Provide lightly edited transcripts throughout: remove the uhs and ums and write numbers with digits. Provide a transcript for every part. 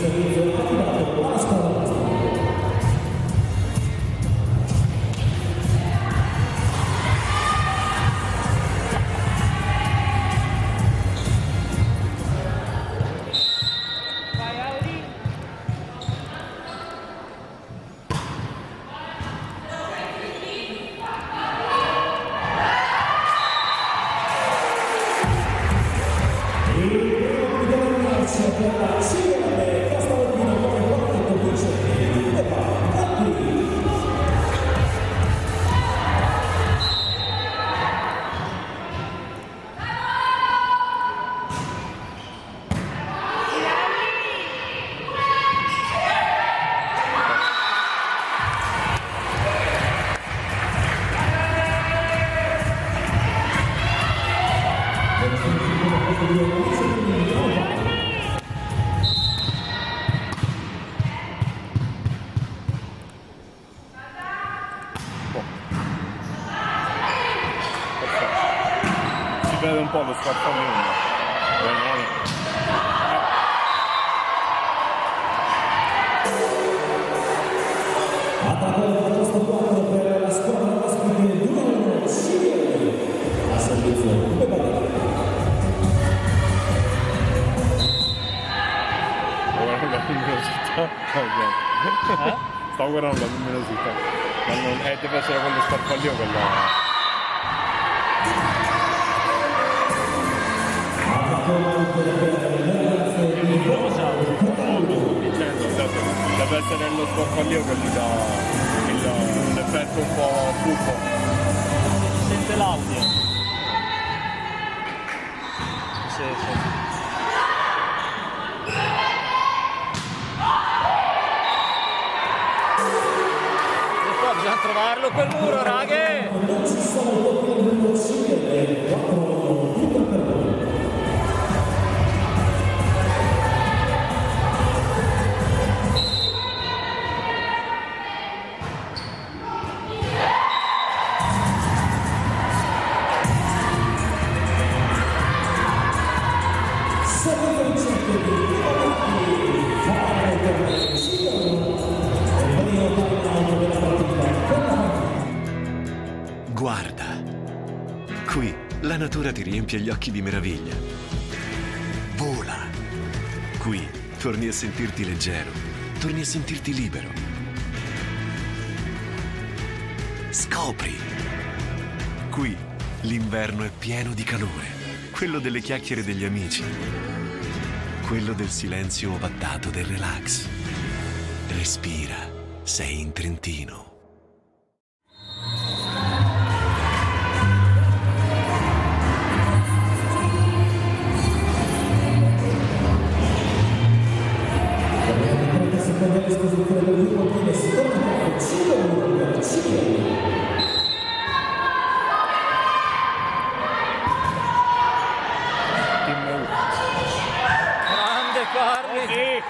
servizio attivato alla squadra basket. Si vede un po' lo scarpamento. Attaccante al posto 4 per la squadra basket Duran Civil. A servizio Pepe. Stavo guardando la luminosità, ma non deve essere quello sparpaglio quella. Deve essere lo sparpaglio che gli dà l'effetto un po' buffo. Si sente l'audio. Sì. Bisogna trovarlo quel muro, raghe! Non ci sono doppi Civil 4 punti per voi. Guarda, qui la natura ti riempie gli occhi di meraviglia. Vola, qui torni a sentirti leggero, torni a sentirti libero. Scopri, qui l'inverno è pieno di calore, quello delle chiacchiere degli amici, quello del silenzio ovattato del relax. Respira, sei in Trentino. Grande Carli!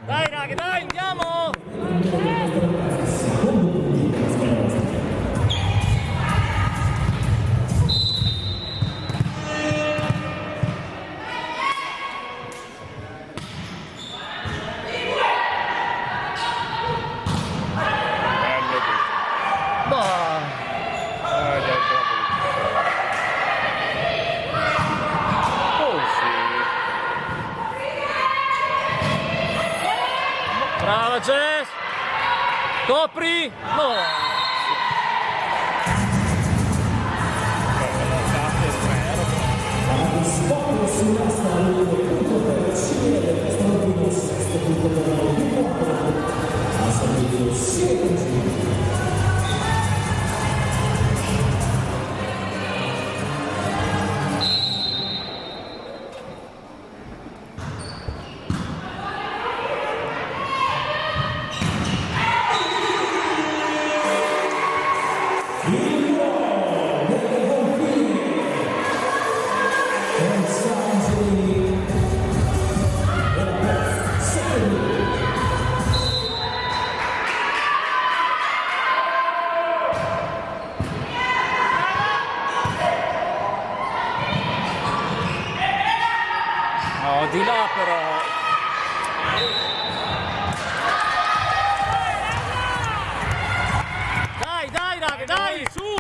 Dai ragazzi, dai, andiamo! Brava Jess! Copri! No! Sport sulla strada punto per Civil del Stampino, sesto punto per il a servizio Civil. San Giovanni No, di là però. Dai, raga, dai, su!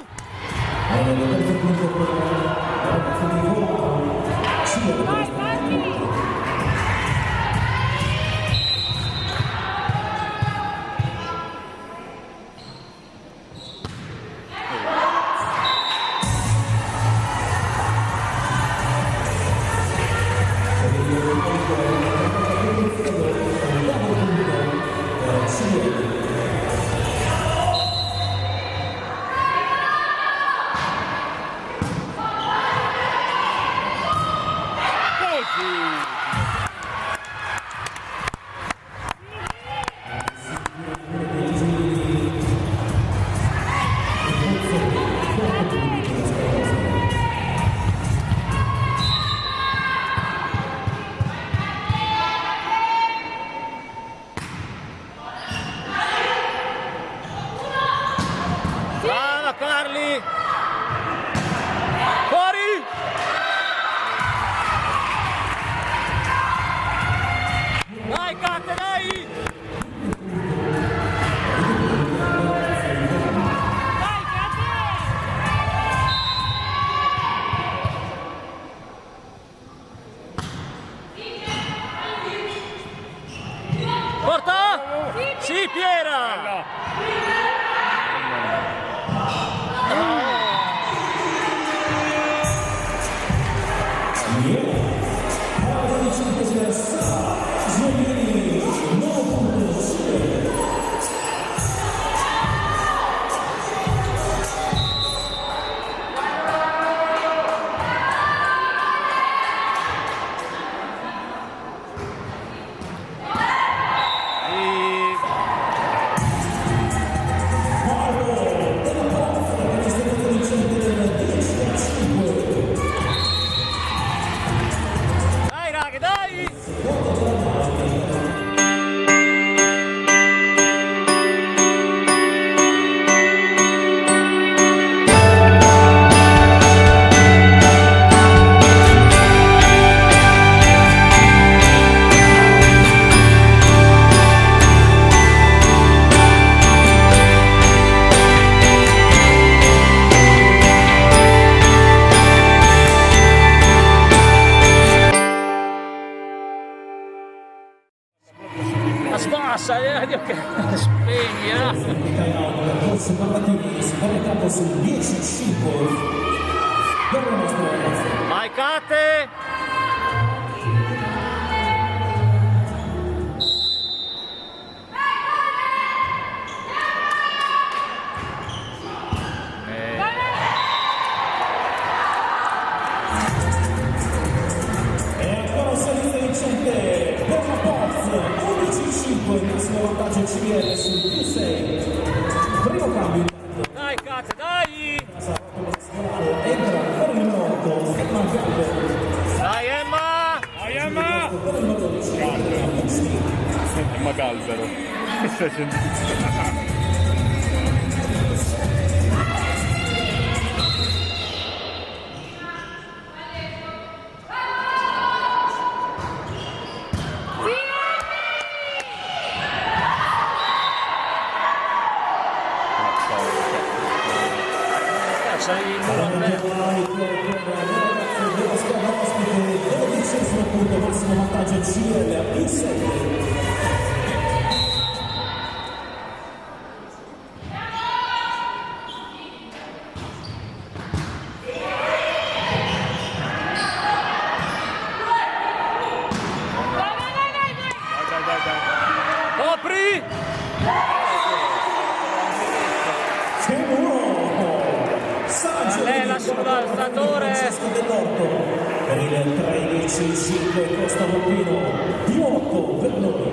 Brava Carli! Fuori! Dai Catte, dai! Dai Catte! Porta! Sì, Piera! Dai raga, dai! Sbassa, Dio che spegni, Percorso normativo sbarcato sul 10-5 per la nostra ragazza. Vai Catte! E ancora un servizio vincente per la Poz, 11-5, massimo vantaggio CBL sul più 6. Primo cambio. Dai Catte, dai! Entra per il numero 8, Stefano Galver. Dai Emma! Dai Emma! Per il numero 12, Emma Calvero. C'hai il muro a me. della squadra ospite, 12° punto, massimo vantaggio CBL a più 6. Copri! Lei lascialo dal statore. Per il 13-5 Costa Volpino, più 8 per noi.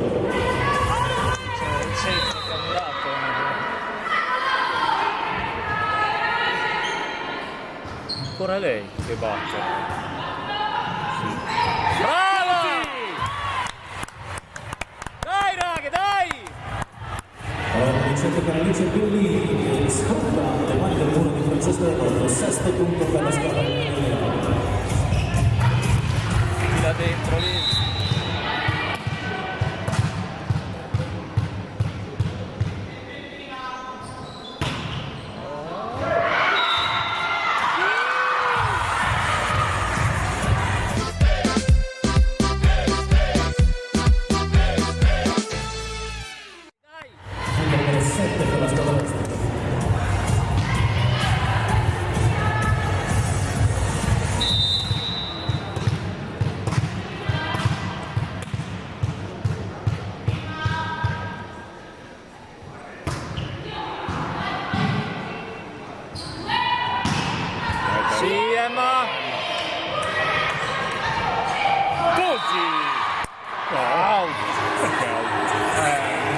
Ancora lei che batte. Bravo! Dai raga, dai! Allora, vincente per Alice Belli, che sfrutta le mani del muro di Francesco Del Porto, 6° punto per la squadra femminile. Là dentro lì.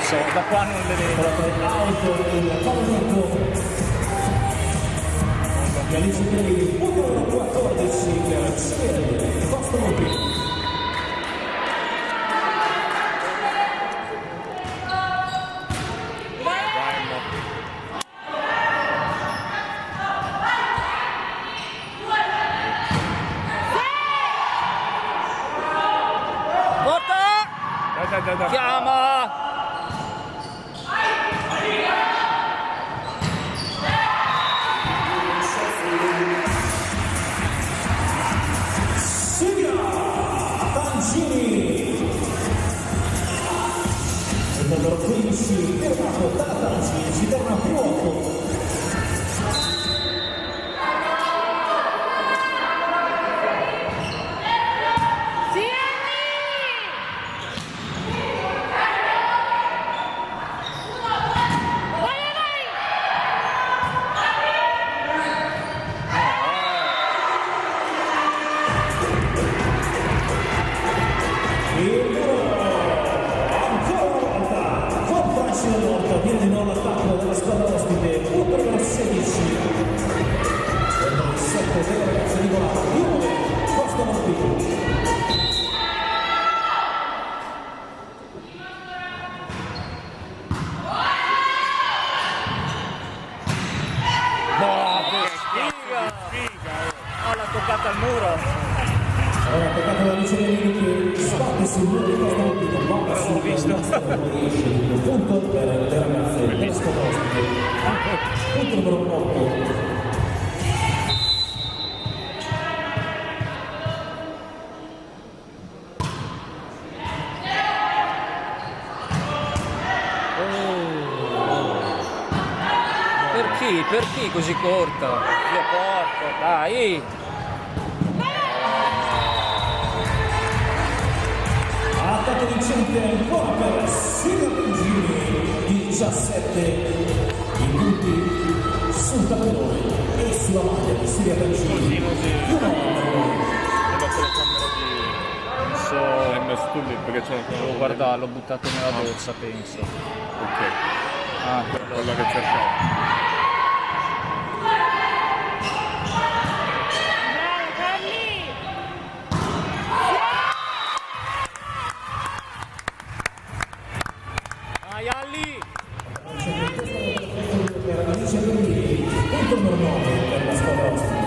so, da qua non le vedo. Out il pallonetto. Galizia Play, numero 14 per Cielo, Costa Molpino. Dai. Chiama! Sigla Tangini. Il numero 15 fermato da Tangini, si torna più 8. Viene di nuovo l'attacco della squadra ospite, punto numero 16. Numero 7 della ragazza di Volata, Ione, Costa Molpino. Oh, l'ha toccata al muro. Allora, toccato da Lucia Domini che sbatte sul muro di Costa Molpino, ma sul il punto per le ragazze della squadra ospite. Punto numero 8. Per chi così corta? Dio porco, dai! Attacco vincente ancora per Silvia Tangini, 17 i punti sul tabellone e sulla maglia di Silvia Tangini. Nella telecamera di... Non so... messo tu lì perché c'è una... Devo guardare, l'ho buttato nella doccia, penso. Ok. Ah, Quella che cercavo. Alli! Per Alicia Domini, punto numero 9 per la squadra ospite.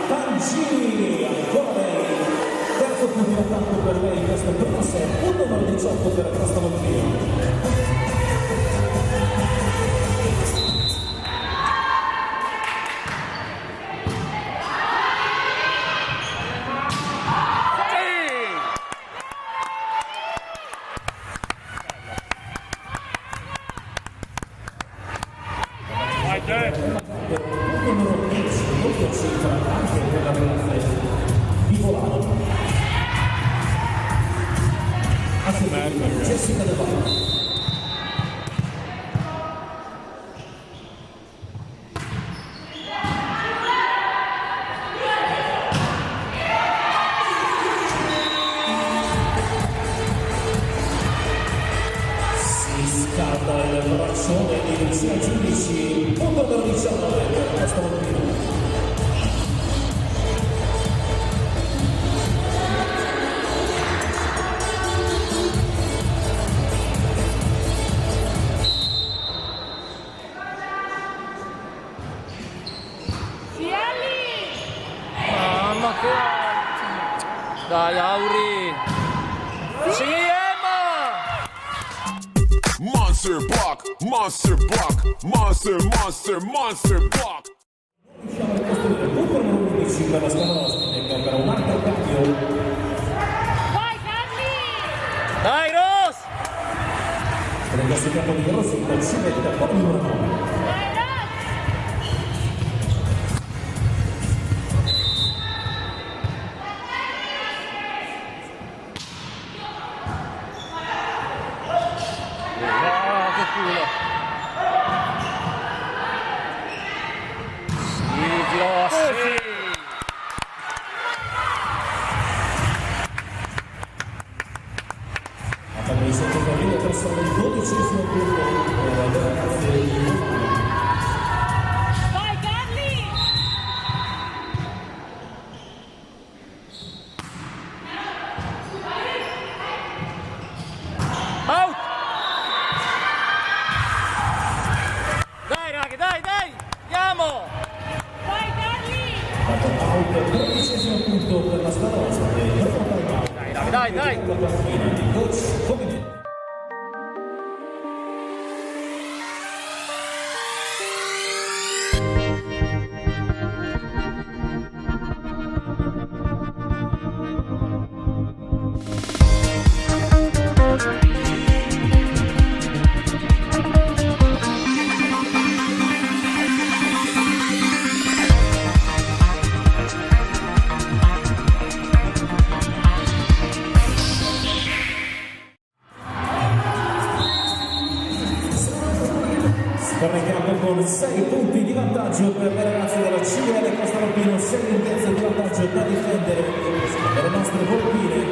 Tangini, ancora lei, terzo punto di attacco per lei, questo è il primo set, punto numero 18 per Costa Molpino. Punto numero 10, doppia cifra anche per la ragazza di Volano. Jessica De Valle. Si scalda il braccione di Lucia Giudici, punto numero 19 per Costa Molpino. Mamma che... Dai, Auri! Sì, Emma! Monster block, monster block, monster block. Riusciamo a costruire il punto numero 11 per la squadra ospite che avrà un altro cambio. Dai, Ross! Per il classificato di Rossi con Silvetta con il numero 9. sbagliato. Out, 13° punto per la squadra ospite. Dai. Coach Complimenti. Torna in campo con 6 punti di vantaggio per le ragazze della CL Costa Volpino, 6 lunghezze di vantaggio da difendere per le nostre Volpine.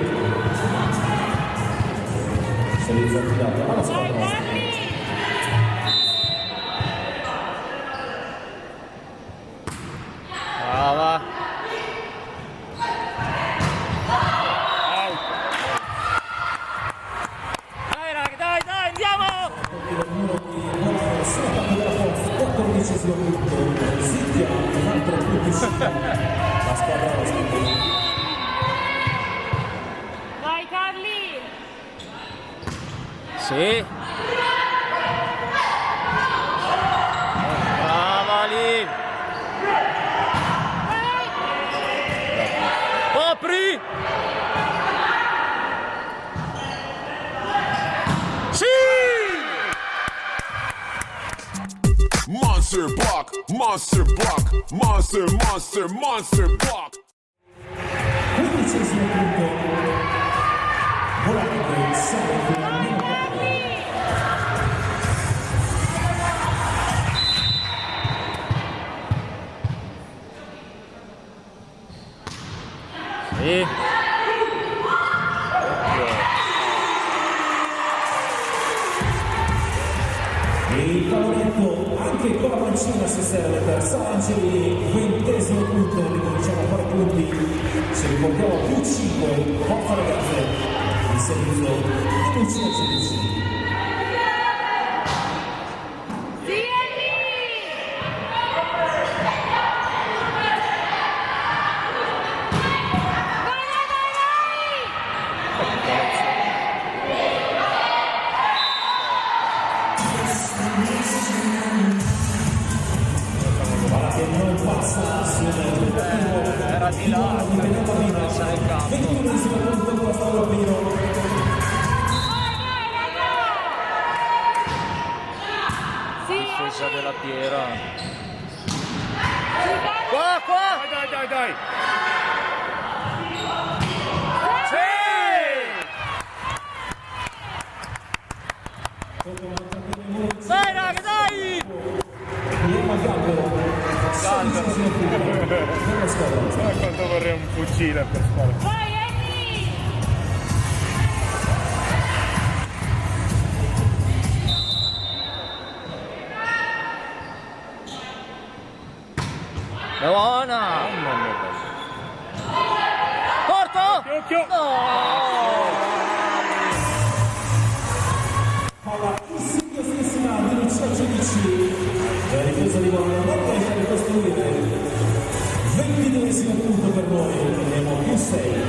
Servizio affidato alla squadra nostra. Brava. Dai raga, dai, andiamo! Il numero di Volpino sulla parte della forza, 14° punto. Silvia, un altro punto uscita. La squadra ospite. Vai Carli! Sì. Brava lì. Copri. Sì. Monster block, monster block, monster block. 15° punto. Volante, 6 finalmente. Sì. Il pallonetto anche con la mancina se serve per Salangeli, 20° punto, ricominciamo a fare punti, ci riportiamo a più 5, forza ragazze, il servizio di Lucia Celici. Era di là, pensare il campo. 21° punto per la squadra Volpino. Difesa della Piera. Qua! Dai! Dai raga, dai! Guglielmo a campo, 16° punto per la squadra ospite. Quanto vorrei un fucile per fare. Vai Henry! Buona! Corto! Occhio! Palla insidiosissima di Lucia Celici, la difesa di Bologna non riesce a ricostruire. 22° punto per noi, abbiamo più 6.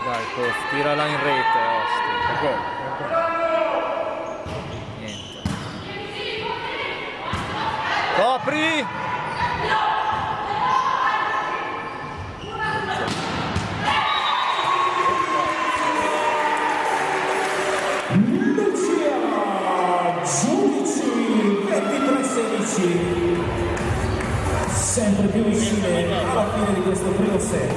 Dai, tirala in rete, Osti. Niente. Copri! Lucia Giudici, 23-16. Sempre più vicine alla fine di questo primo set.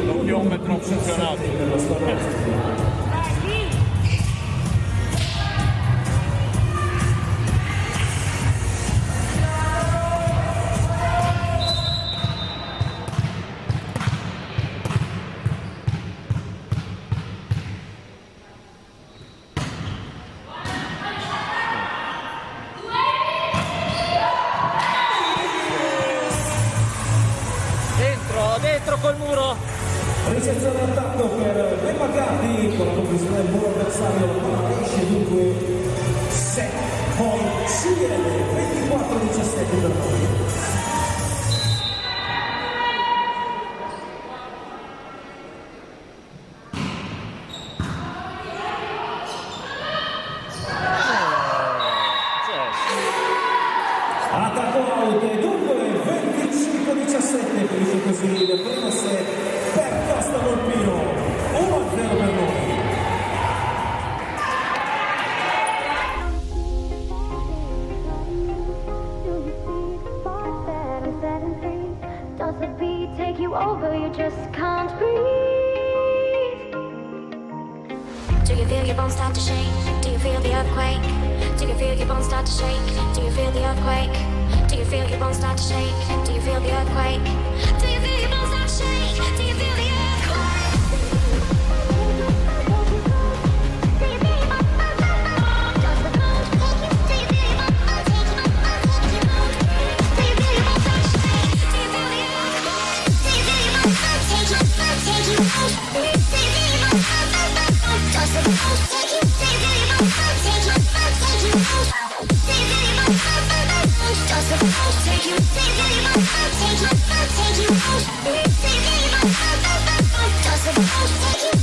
L'oppiometro ha funzionato. Per la squadra ospite. Ricezione attacco per Lemagati con la conclusione del buon avversario, la palla esce dunque set point CL 24-17 per noi. Attacco out e dunque 25-17, finisce così il primo set per Costa Volpino, 1-0 per noi. Does the beat take you over? You just can't breathe. Do you feel your bones start to shake? Do you feel the earthquake? Do you feel your bones start to shake? Do you feel the earthquake? Do you feel your bones start to shake? Do you feel the earthquake? Do you feel your bones start to shake? Do you feel the earthquake? Do you feel your bones start to shake? Does the bones take you? Do you feel your bones start to shake? Do you feel your bones start to shake? Do you feel the earthquake? Do you feel your bones start to take you? Take you out? Do you feel your bones start to take? Does the bones take you? Do you feel your bones start to take you? Take you out? Do you feel your bones start to take? Does the bones take you?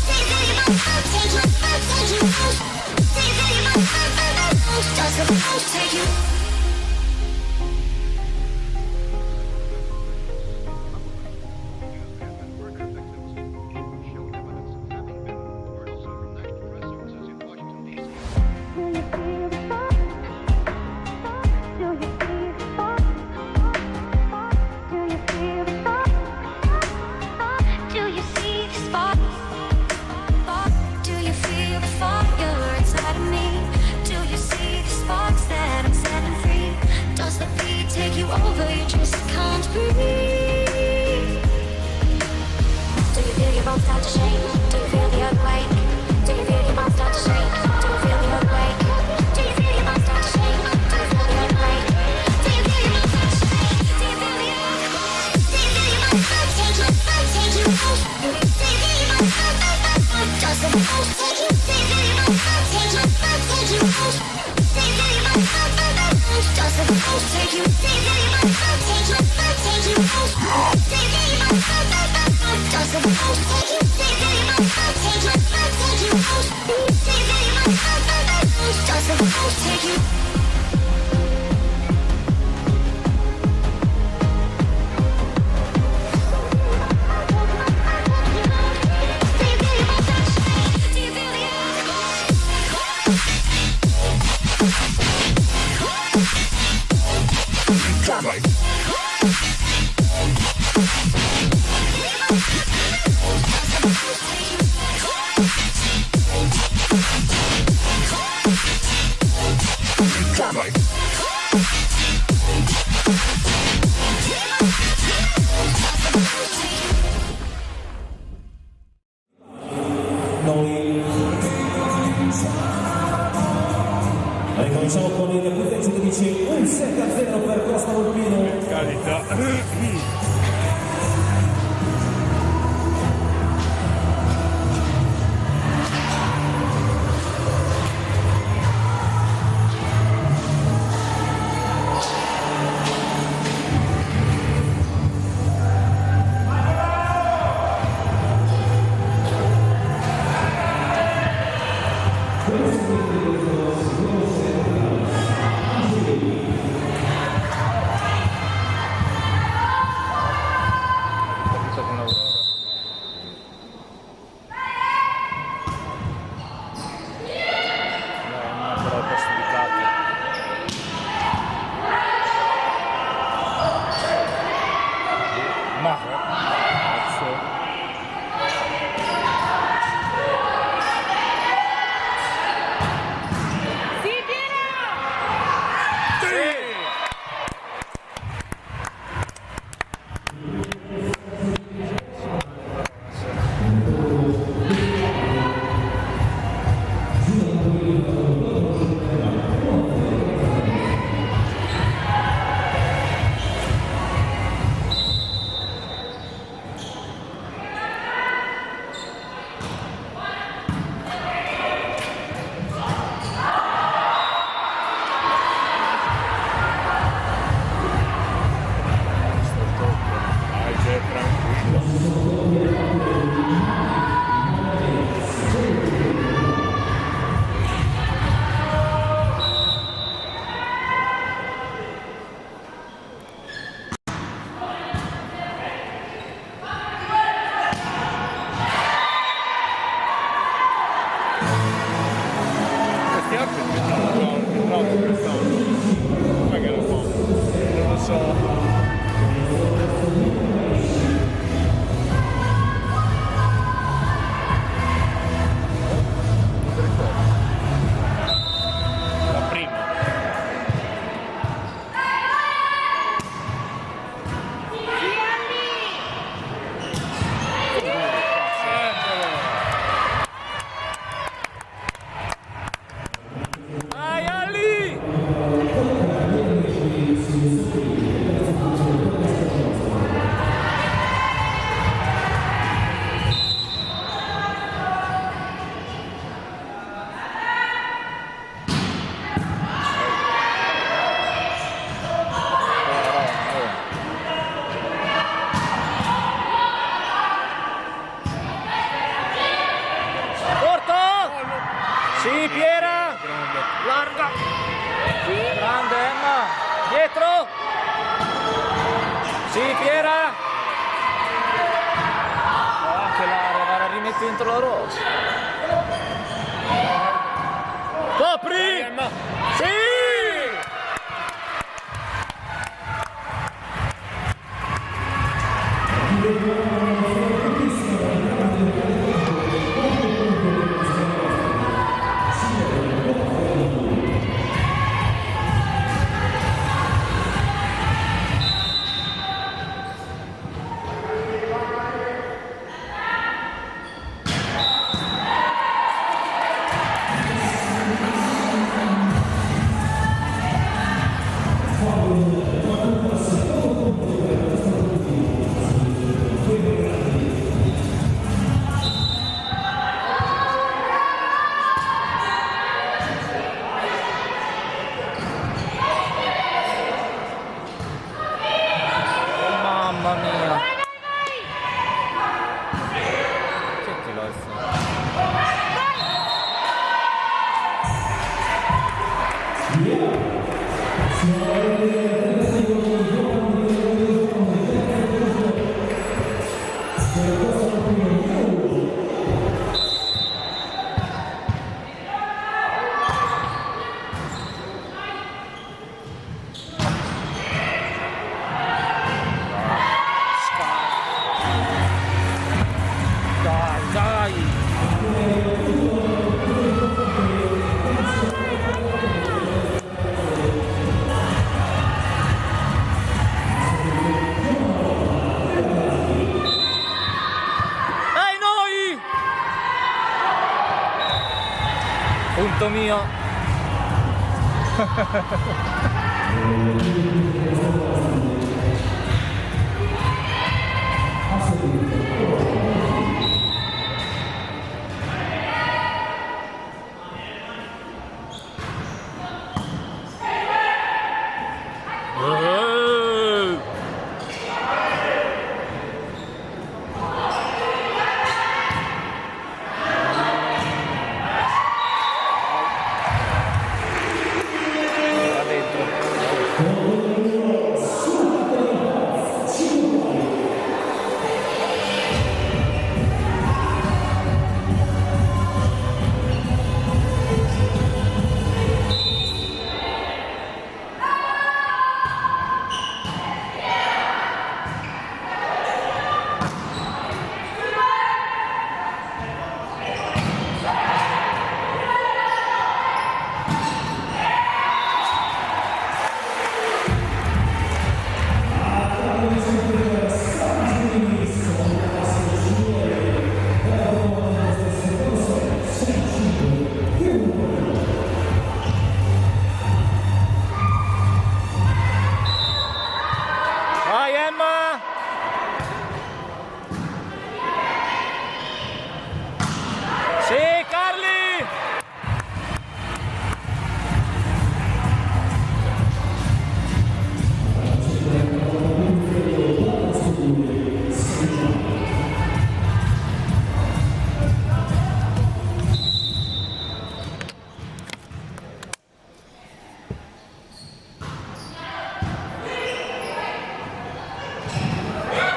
Do you feel your bones start to take you? Take you out? Do you feel your bones start to take? Does the bones take you? Do you feel your bones start to take you? Take you out? Do you feel your bones start to take? Does the bones take you? Over, you just can't breathe. Do you feel your bones start to shake? Do you feel the earthquake? Do you feel your bones start to shake? Do you feel the earthquake? Do you feel your bones start to shake? Do you feel the earthquake? Do you feel your bones start to shake? Do you feel the earthquake? Do you feel your bones start to take you? Take you out? Do you feel your bones start to take? Does the bones take you? Do you feel your bones start to take you? Take you out? Do you feel your bones start to take? Does the bones take you? Do you feel your bones start to take you? Take you out? Do you feel your bones start to take? Does the bones take you? Do you feel your bones start to take you? Take you out? Do you feel your bones start to take? Does the bones take you? Noi ricominciamo con il punteggio che dice un 7-0 per Costa Volpino. Carità. Sì, Piera! Larga! Grande Emma! Dietro! Sì, Piera! Anche l'area, la rimetti dentro la rosa. Copri! Sì! Mamma mia! Che ti l'ho fatto? Dai, dai! Dai noi! Punto mio! Là dentro. Vai Emma! Sì, Carli!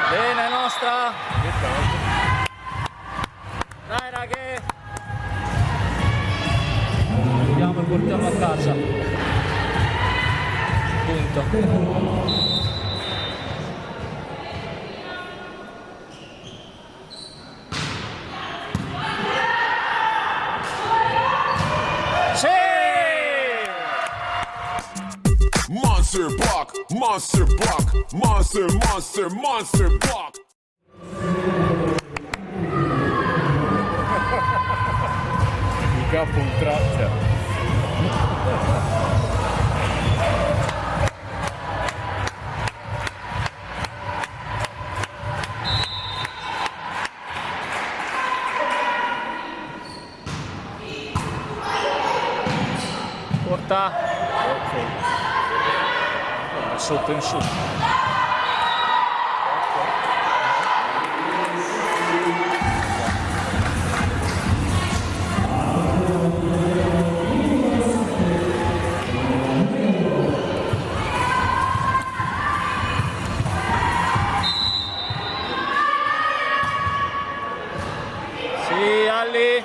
Bene nostra! Dai ragazzi! Andiamo e portiamo a casa. Punto. Sì! Monster block, monster block, monster, monster, monster block. Il capo un traccia. Porta. Da sotto in su. Carli.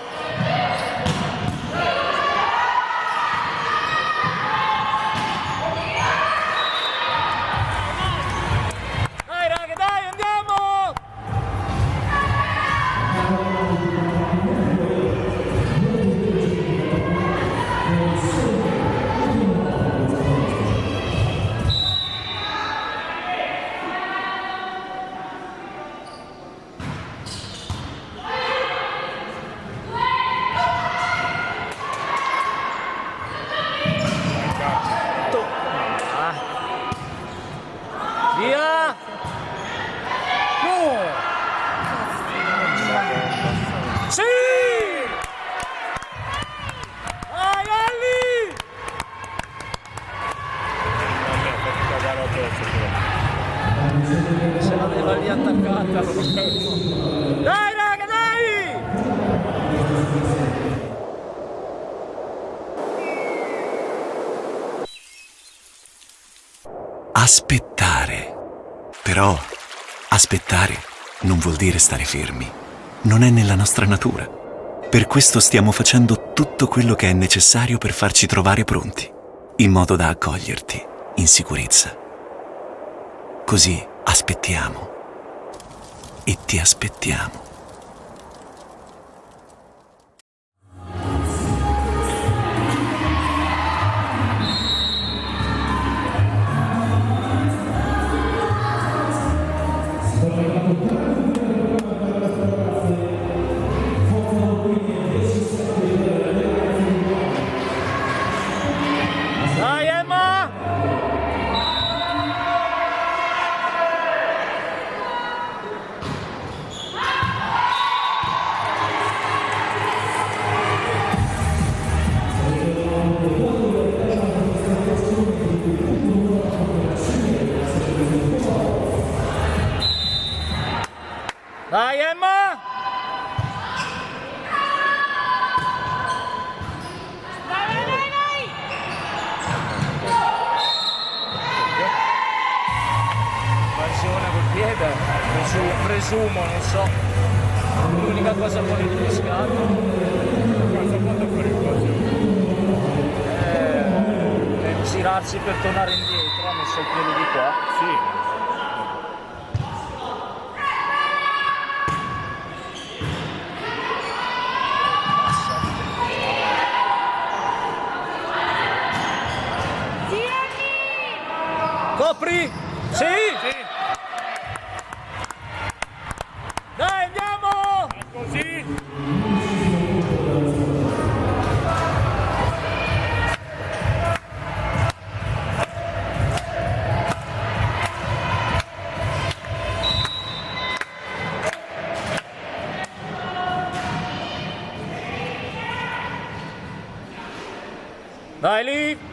Dai raga, dai, andiamo! Via! No! Sì! Vai Ali! Se l'aveva lì attaccata. Dai raga, dai! Aspettare. Però aspettare non vuol dire stare fermi. Non è nella nostra natura. Per questo stiamo facendo tutto quello che è necessario per farci trovare pronti, in modo da accoglierti in sicurezza. Così aspettiamo e ti aspettiamo. Dai Emma! Dai Emma! Dai, dai, dai! Mansione col piede, presumo, non so. L'unica cosa fuori di riscatto è girarsi per tornare indietro, ha messo il piede di qua. Sì. Copri! Sì! Dai, andiamo! Così! Dai lì!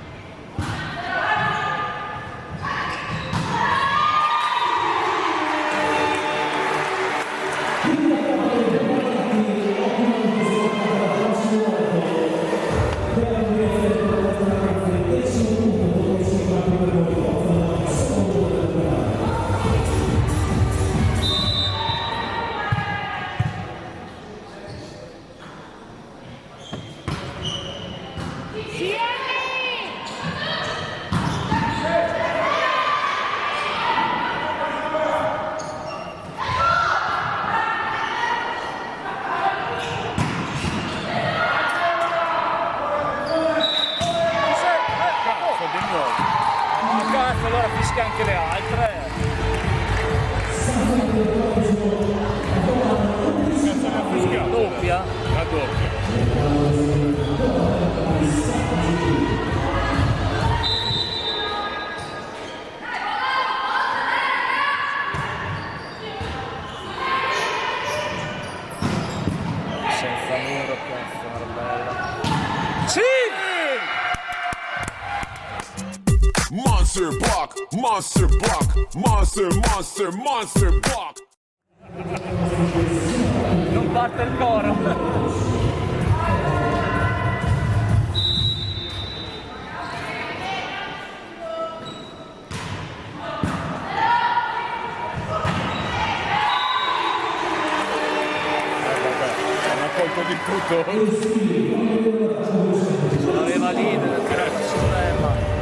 Cazzo, allora fischia anche le altre. Doppia? La doppia. Senza muro, cazzo, bella. Sì! Monster block, monster block, monster, monster, monster block. Non parte il coro. fatto di tutto. Ce l'aveva lì, deve tirare il sistema.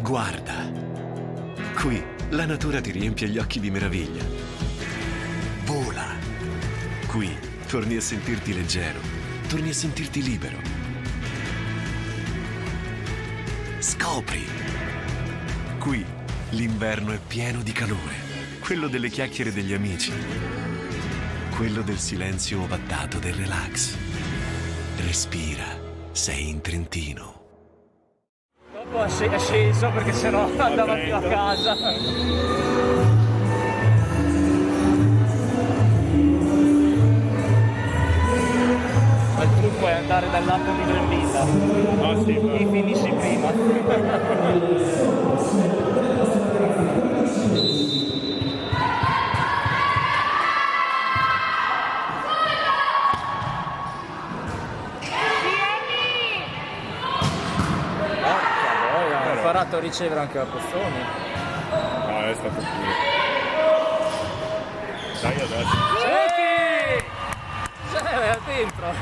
Guarda, qui la natura ti riempie gli occhi di meraviglia. Vola. Qui torni a sentirti leggero, torni a sentirti libero. Scopri. Qui l'inverno è pieno di calore, quello delle chiacchiere degli amici, quello del silenzio ovattato del relax. Respira, sei in Trentino. Dopo è sceso perché sennò andava più a casa. Ma il trucco è andare dal lato di Grenvilla. Ah sì, E finisci prima. Ha imparato a ricevere anche la Pozzoni. no, è stato pure. Dai adesso. Senti! C'era dentro.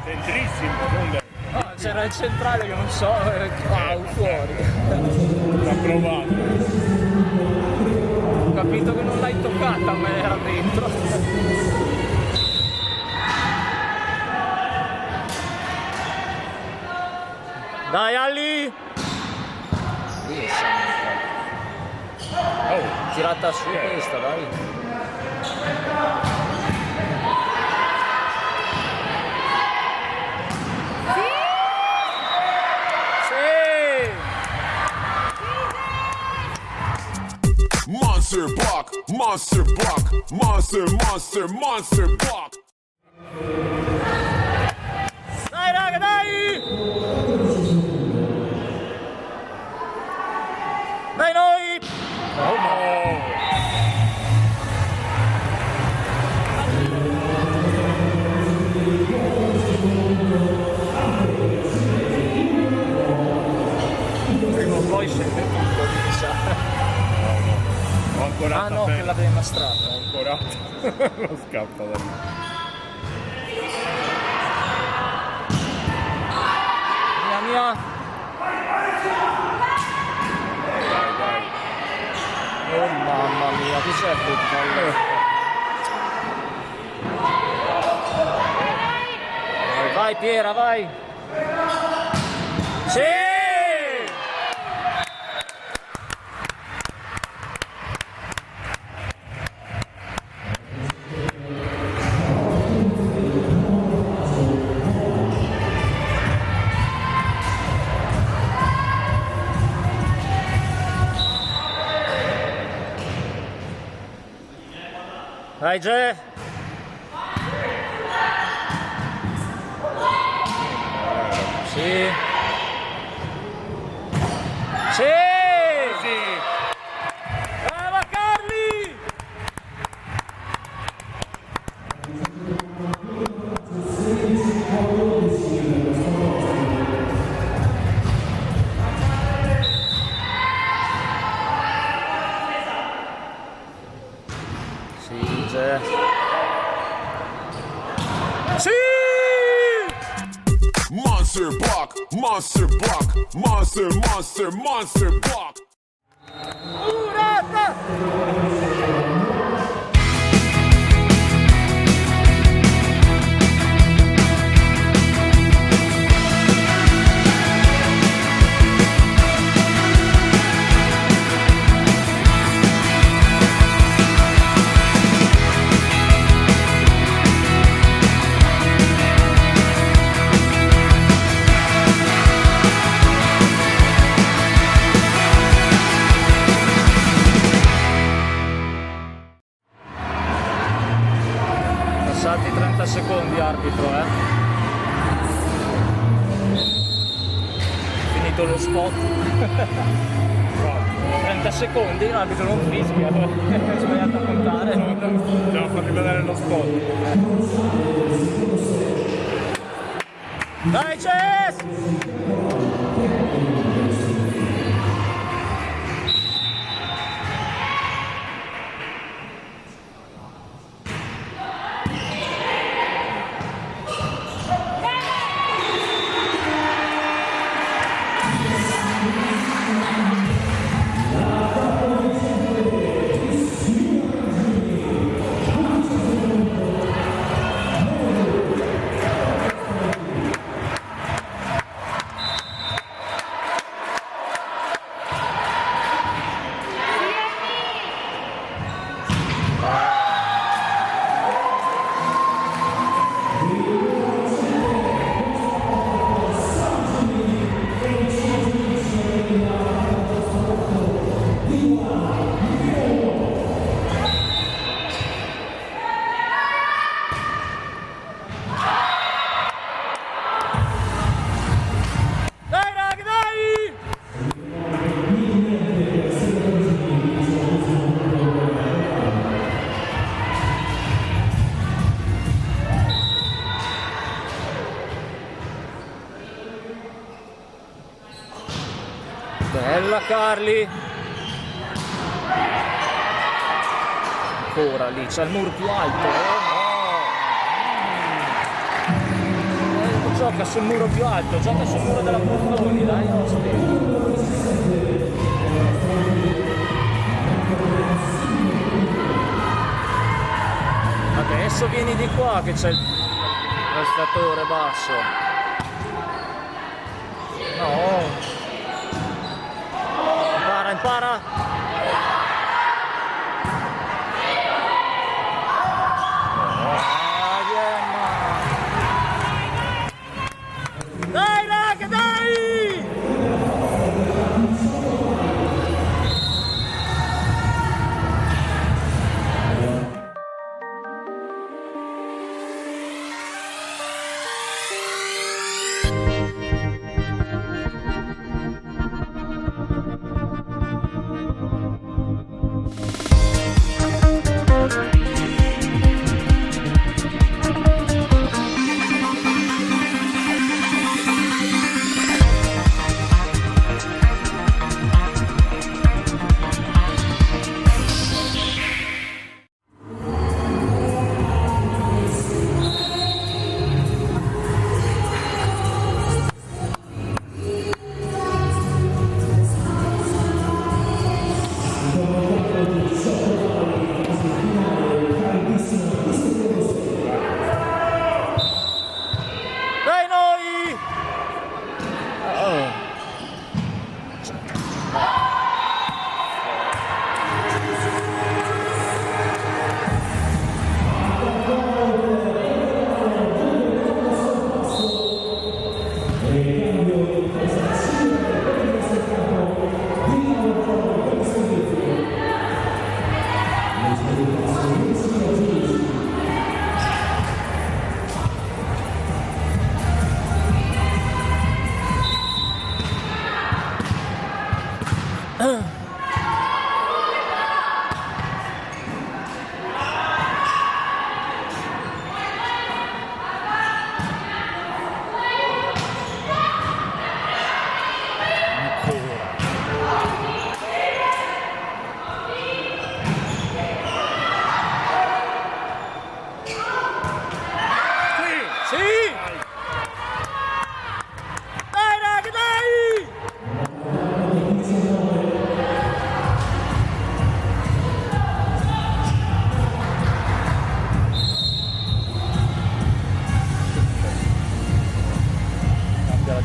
Centrissimo, non da... No, c'era il centrale che non so, fuori. L'ha provato. Ho capito che non l'hai toccata, ma era dentro. Dai Ali! Oh, tirata su questa, dai. Monster block, monster block, monster, monster, monster block. Dai raga, dai! Dai noi! Oh no! Prima o poi scende tutto, mi sa. Ho ancora Ah no, quella prima strada. Ho ancora non scappa da lì. Mia. Dai, dai. Oh mamma mia, che c'è tutto? Vai Piera, vai! Sì! Vai Ge! Sì! Sì! Brava Carli! Sì, Ge! Sì! Monster block, monster block, monster, monster, monster block. Urata! Passati 30 secondi arbitro, finito lo spot. 30 secondi, l'arbitro non fischia, hai sbagliato a contare. Devo farmi vedere lo spot. Dai Ces! Bella Carli, ancora lì, c'è il muro più alto, no! Gioca sul muro più alto, gioca sul muro della Buffoni, dai, osti. Adesso vieni di qua che c'è il prestatore basso. No! Impara! Dai raga, dai!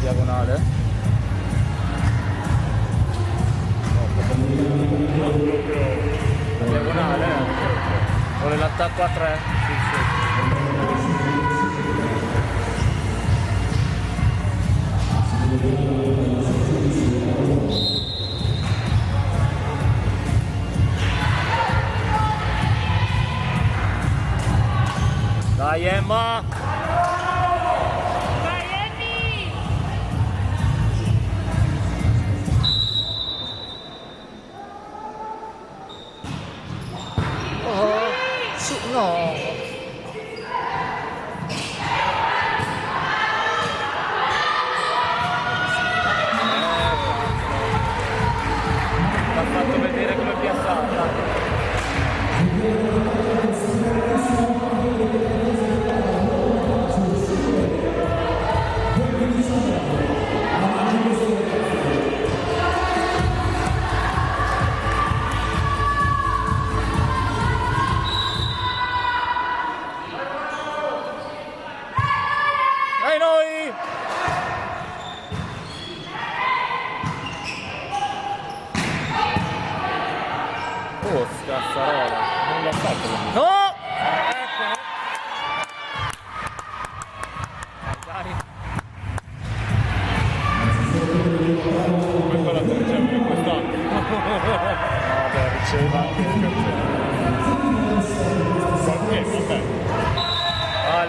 diagonale. La diagonale? Vuole l'attacco a 3? Dai Emma!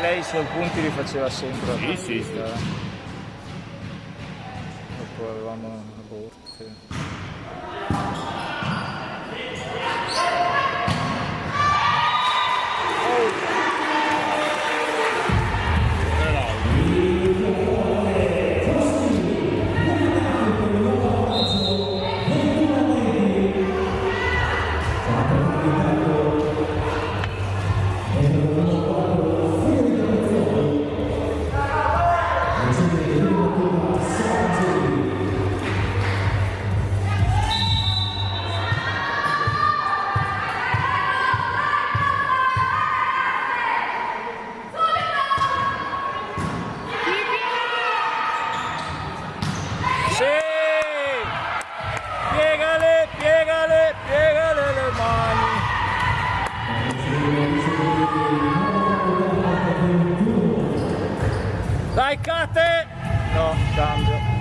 lei i suoi punti li faceva sempre. Sì. Dopo avevamo aborti. Piegale le mani. Dai Cate! No, cambio.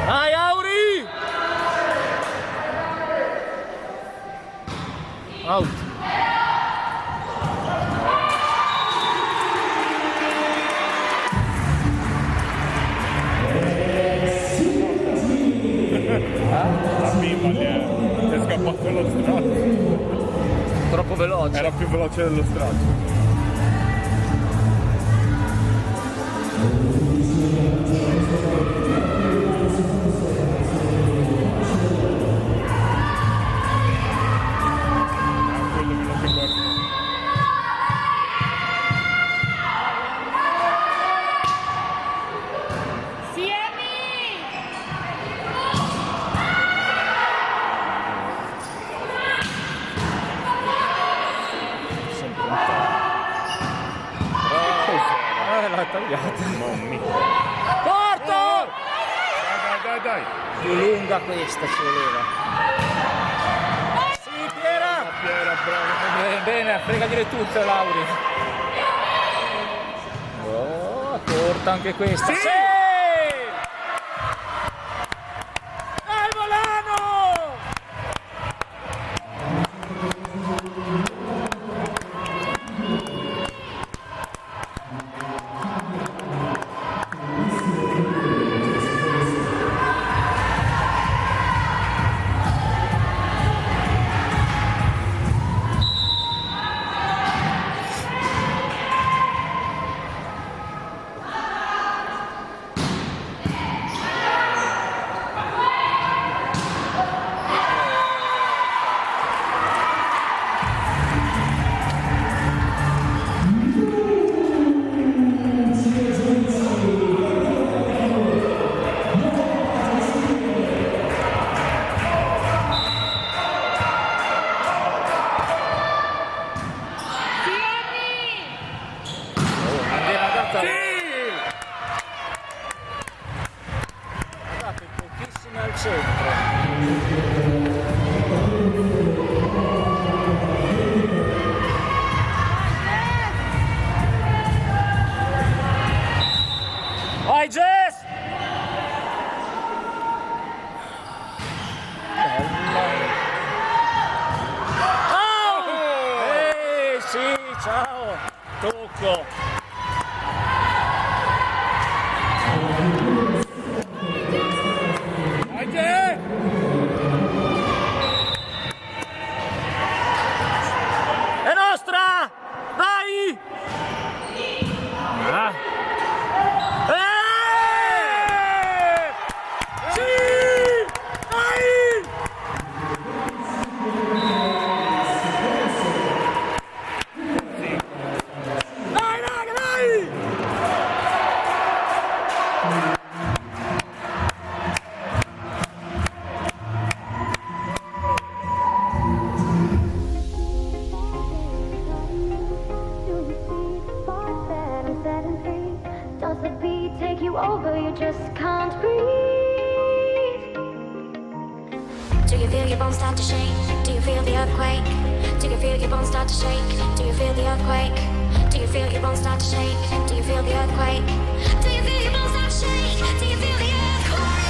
Dai Auri! Out. La bimba gli è scappato allo straccio. Troppo veloce. Era più veloce dello straccio. L'ha tagliata. Mommy. Porto! Dai. Più lunga questa ci voleva. Sì, Piera, bravo. Bene, fregagliele tutte, Lauri. Oh, corta anche questa. Sì! Dai, Volano! Guardate, pochissime al centro. Vai Jess! Oh! Sì, ciao! Tocco! È nostra! Dai! Ah. Sì! Dai! Dai, raga, dai! Does the beat take you over? You just can't breathe. Do you feel your bones start to shake? feel the earthquake? Do you feel your bones start to shake? Do you feel the earthquake? Do you feel your bones start to shake? Do you feel the earthquake? Do you feel your bones start to shake? Do you feel the earthquake?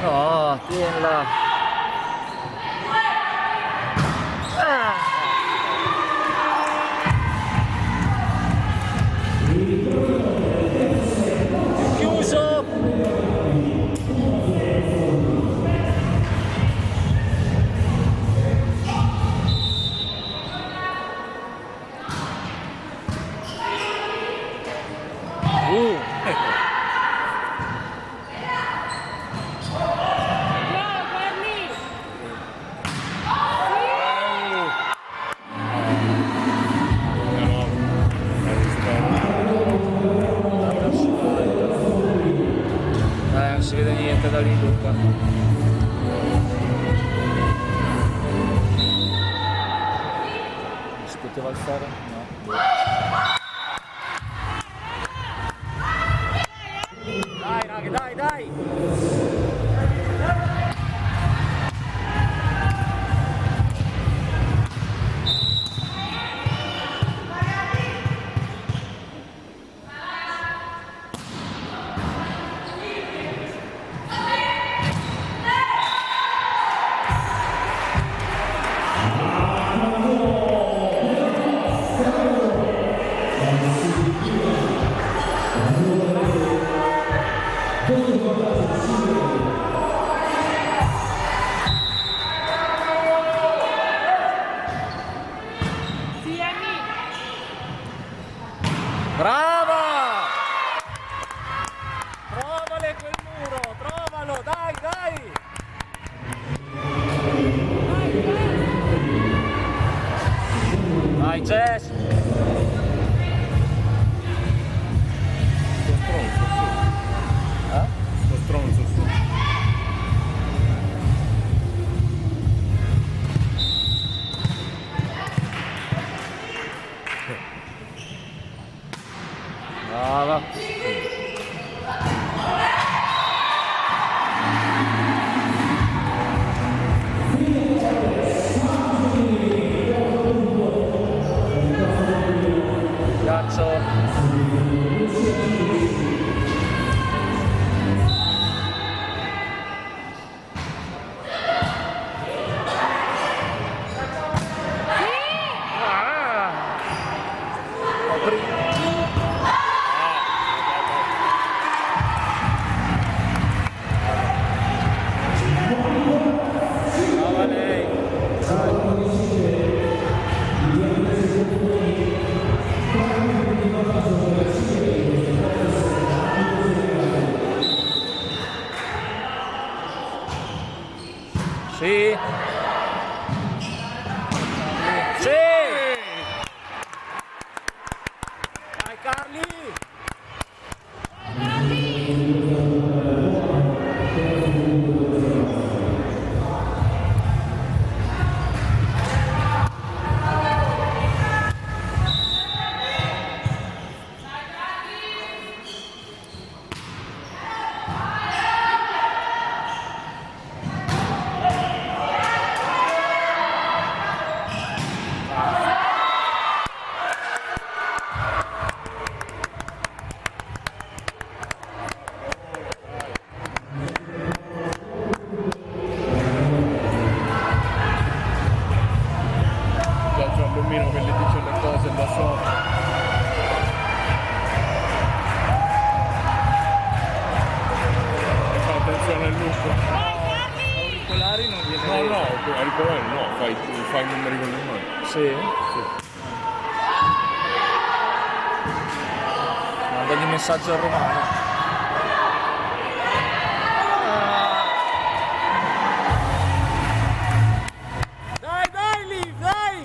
No, tienila. Chiuso. Non si vede niente da lì, Luca. Si poteva alzare? No. Dai, raga, dai, dai! Sì. Sì. Dai Carli. Gianluomino che le dice le cose da sopra. E fa attenzione al lupo. Auricolari non viene. No, no, auricolari no, fai i numeri con le mani. Sì? Mandagli messaggio al Romano. Dai, dai, Liv, dai!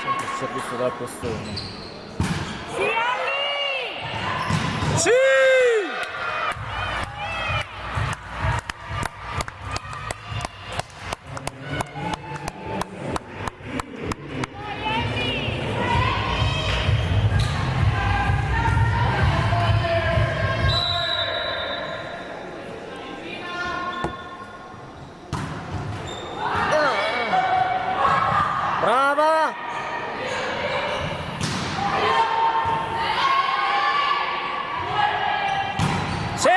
Sempre il servizio dal postone. Sì, Ali! Sì! Brava! Sì!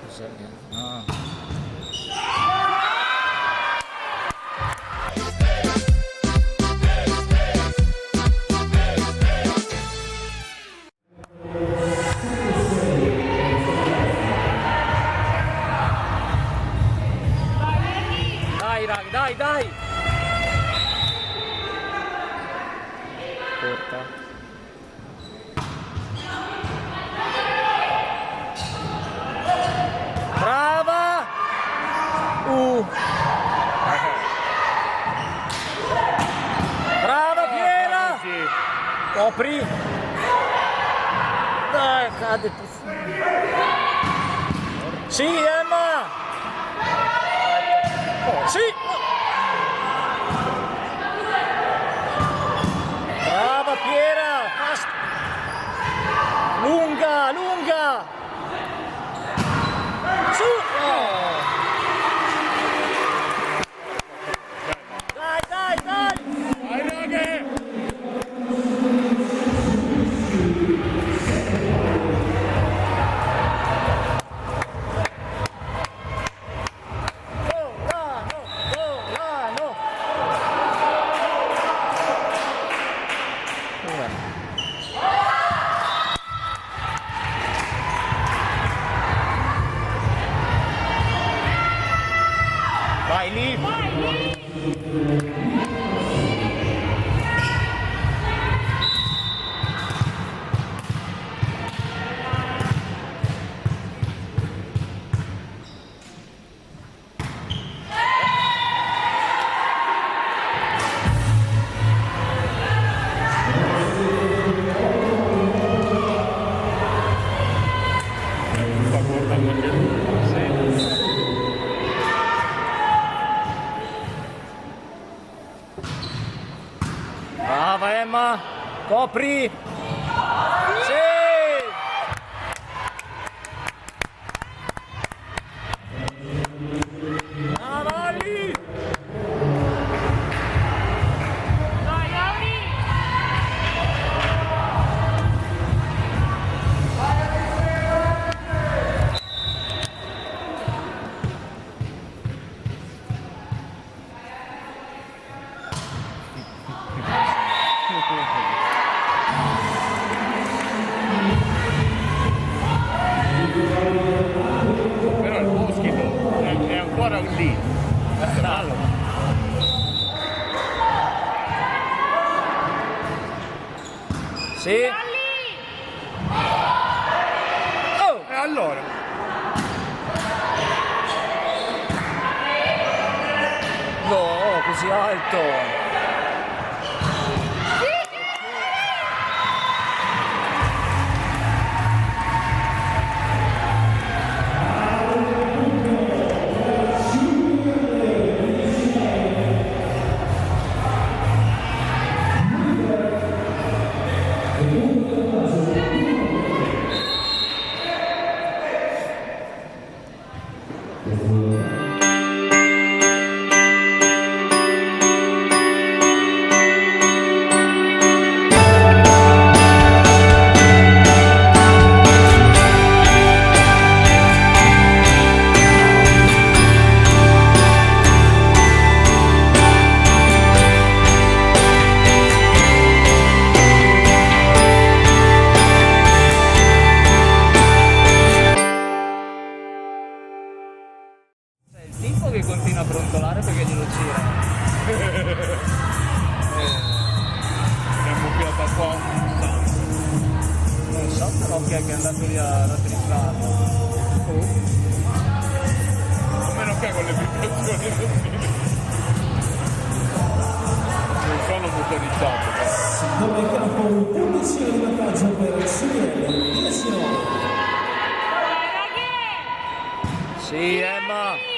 Cos'è? Ah. Dai, raga, dai, dai! Porta. Brava! Brava Piera! Sì. Copri! Dai, cade. Sì, Emma! Sì! Brava Piera! Lunga, lunga! Su! Oh. Dai, dai, dai! Vai raghe! Volano, volano! Vai lì! Sta guardando anche lui. Brava Emma! Copri! Sì! Brava lì! Dai, Ali! Però il Boschi è ancora lì. Sì. Oh, E allora? no, così alto. Il tipo che continua a brontolare perché glielo gira. È bucchiata qua. Non so però chi è che è andato lì a rattrizzarlo. A meno che con le vibrazioni non sono motorizzato. Dove il campo un puntino di vantaggio per Sirielli, 19. Sì, Emma.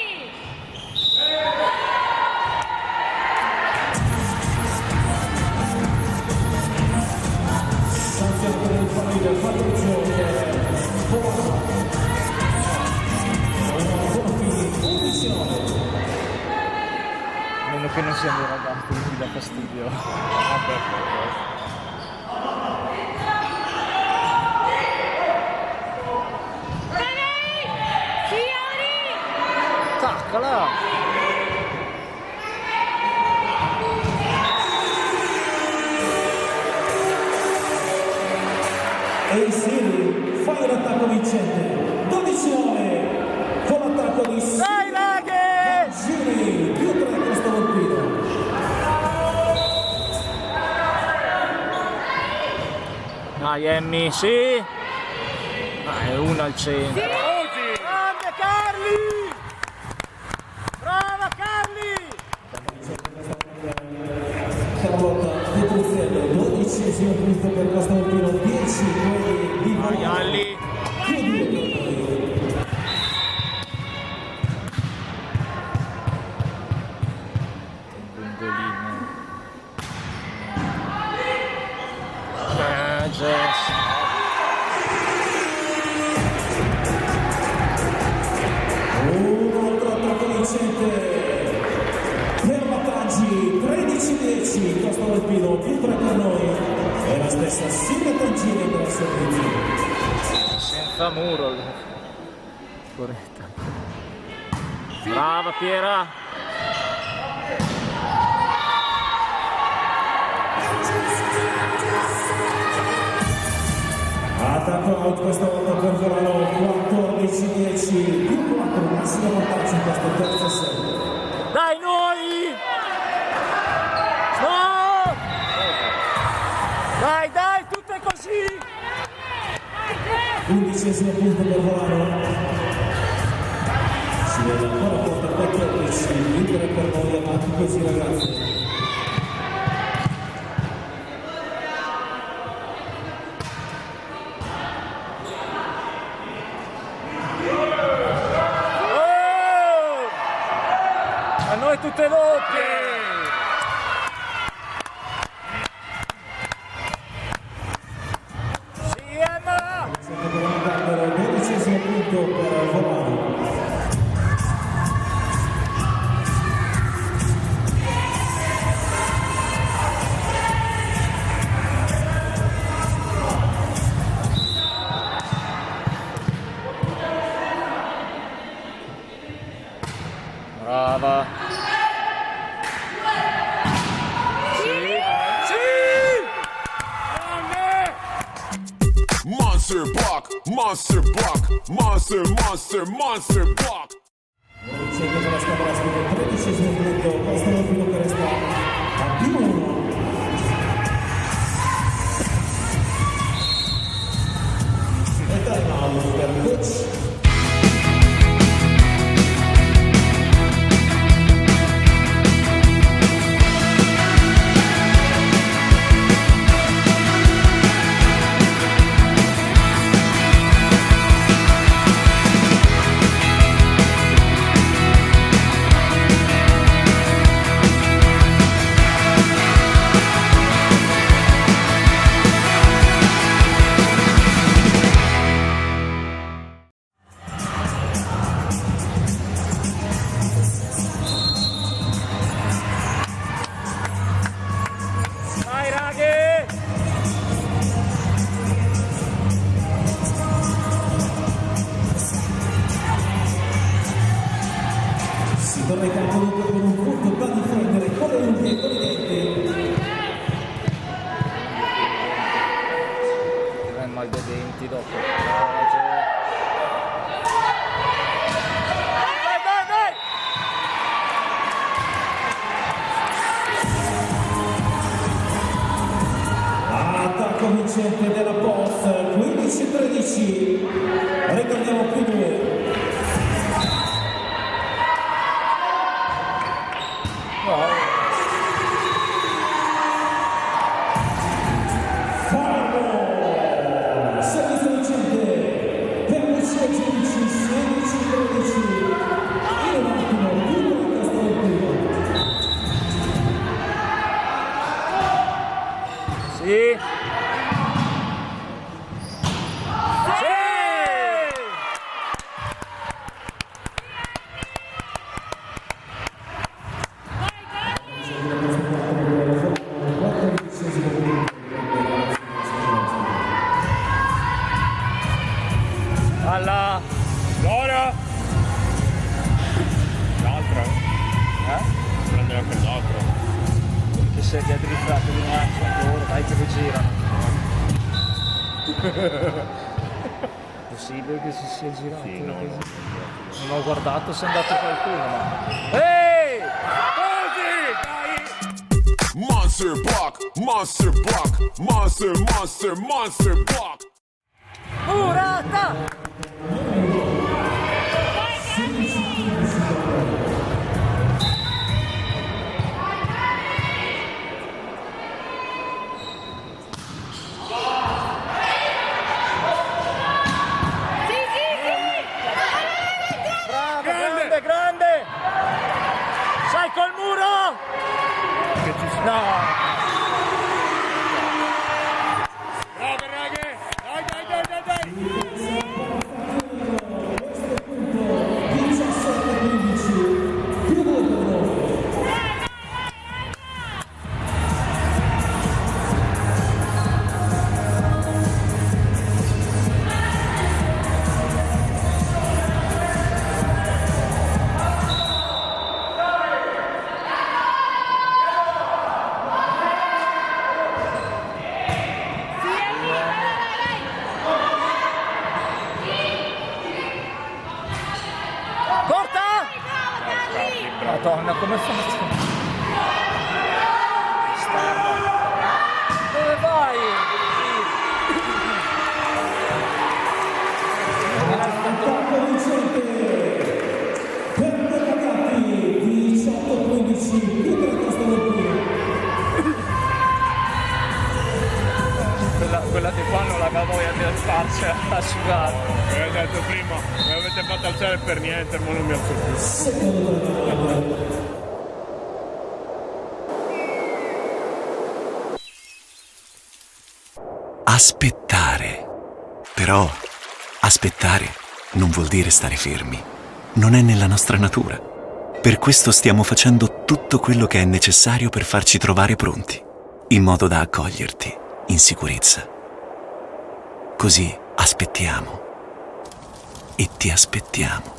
Sanzione per il fallo del Fabrizio Bonafini, 19. A meno che non siano dei ragazzi, mi dà fastidio. Taccala! E il Siri fa l'attacco vincente, 12-9 con l'attacco di Dai Laghe! Giri, più 3 questo colpito. Dai Emmy, sì! Dai, una al centro. Grande Carli! Brava Carli! Stavolta Petruzzello, 12esimo punto per Costanotino, 10 quelli di Maialli! più 2 per noi. Gongolino. Jess. Un altro attacco vincente per Battaggi, 13-10 Costa Volpino, più 3 per noi e la stessa Silvia Tangini per il servizio. Senza muro. Corretta. Brava Piera. Attacco out questa volta per Verano, 14-10 più 4, massimo vantaggio in questo terzo set. Dai noi! No! Dai, dai, tutto è così! 11esimo punto per Volano. Si vede ancora porta 14, più 3 per noi, avanti così ragazzi. A noi tutte doppie! Sì, Emma! Sempre per un Gambero, 12esimo punto per Volano. Brava! Sì! Sì! Monster block, monster block, monster, monster, monster block. Centro della squadra scrive 13esimo minuto, questo è il primo che resta a più 1. E time out per coach. Vai raghi! Si torna in campo dunque con un punto da difendere con le unghie e con i denti. Ti mal dei denti dopo. Attacco vincente della Post, 15-13. Ricordiamo più 2. Fargo! Servizio vincente per Lucia Giudici, 16-13. In un attimo, tutto il testo del primo. Sì! Alla Ora! L'altra? Prende anche l'altro. che si è drizzato di un attimo loro, dai che li girano. Possibile che si sia girato? Sì, no. Non ho guardato se è andato qualcuno, ma. Ehi! Così! Dai! Monster block, monster block, monster, monster, monster block. Murata! Bravo, grande, grande! Sai col muro! Che ci sta? No! Bravo ragazzi! Dai! 17-15, più 2 per noi. Corta! Madonna, come faccio? Esterno. Dove vai? Attacco vincente per i ragazzi, 18-15, più 3 testa del primo. Quella di qua non la voglia di alzarsi a asciugare. Ho detto prima, mi avete fatto alzare per niente, ma non mi alzo più. Secondo giocatore. Aspettare. Però aspettare non vuol dire stare fermi. Non è nella nostra natura. Per questo stiamo facendo tutto quello che è necessario per farci trovare pronti, in modo da accoglierti in sicurezza. Così aspettiamo e ti aspettiamo.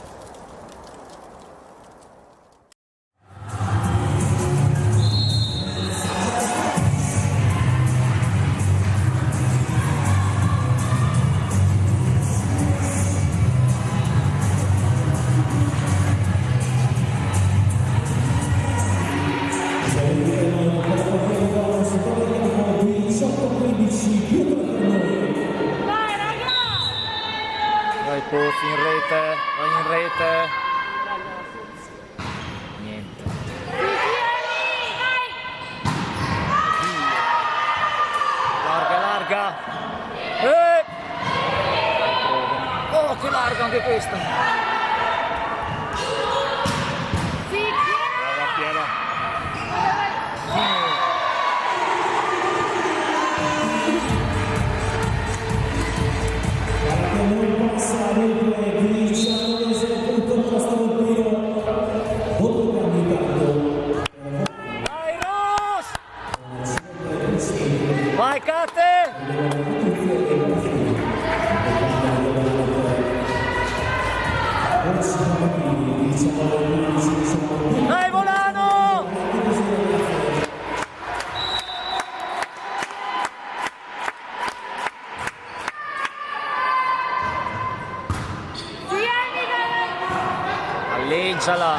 Puzzi in rete, vai in rete. Niente. Larga. Oh, che larga anche questa. Brava Piero. Non passa dunque di 19 punto per la Stavolpino dopo cambiato. Vai Ross! Vai Cate! Dai Volano! Alleggiala!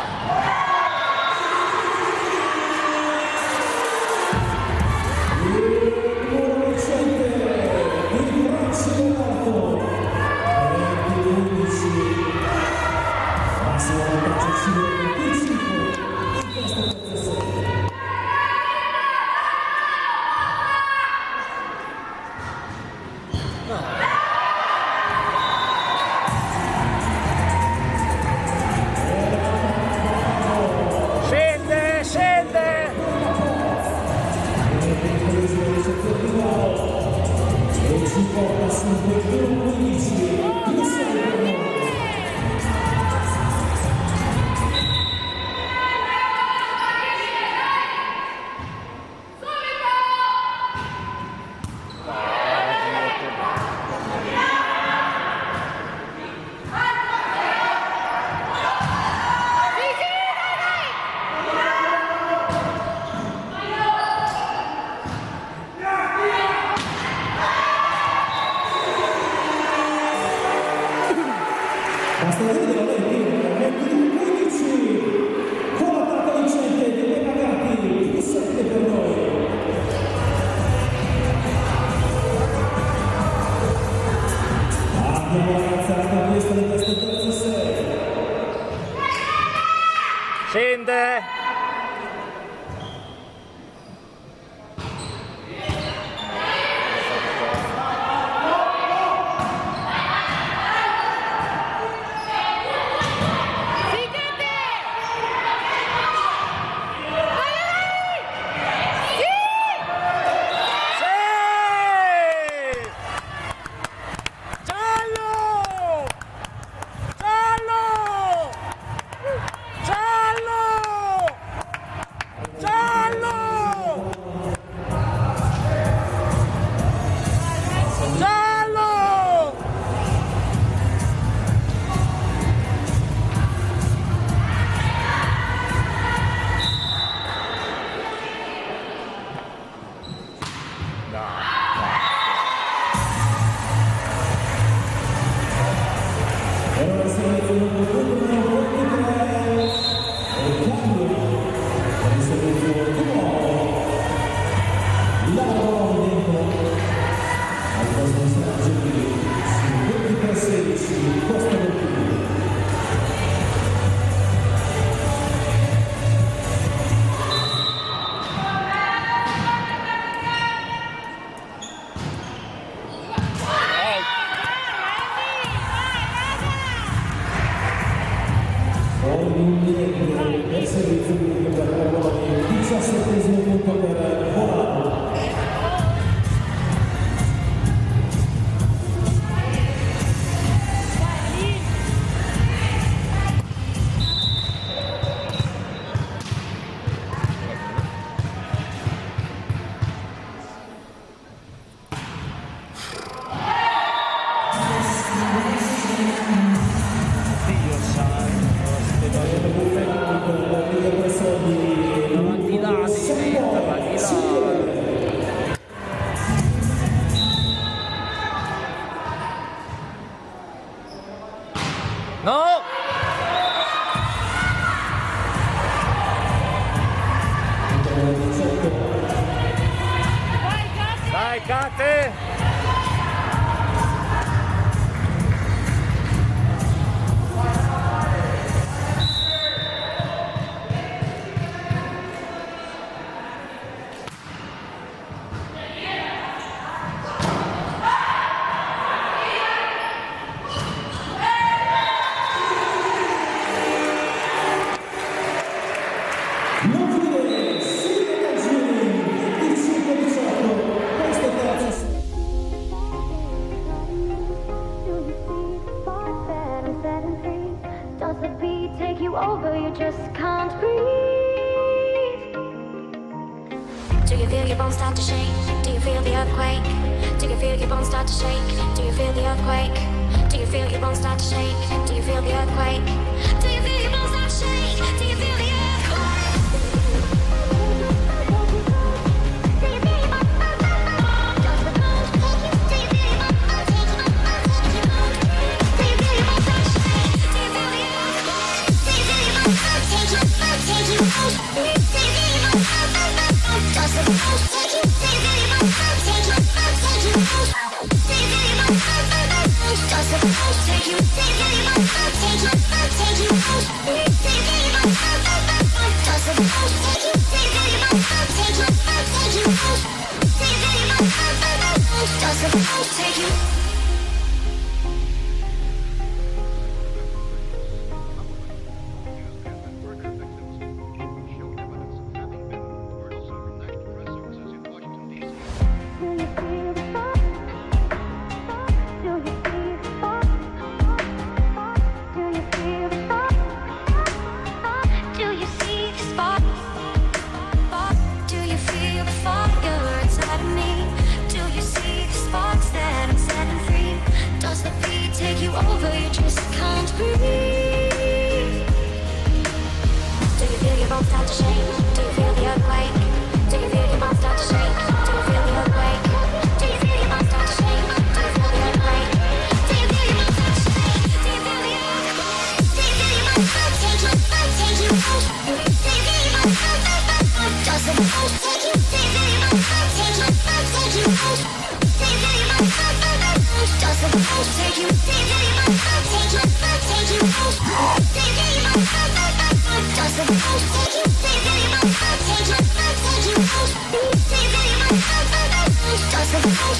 Scende! Basta vedere la rete, 22-15 con l'attacco vincente di due pagati, più 7 per noi. Abbiamo avanzato questa di questo terzo set. Scende! Per servizio per il 17° punto per Volano. Davanti là, davanti là. No! Dai Cate! bones start to shake? Do you feel the earthquake? Do you feel your bones start to shake? Do you feel the earthquake? Do you feel your bones start to shake? Do you feel the earthquake? Do you feel your bones start to shake? Do you feel the earthquake?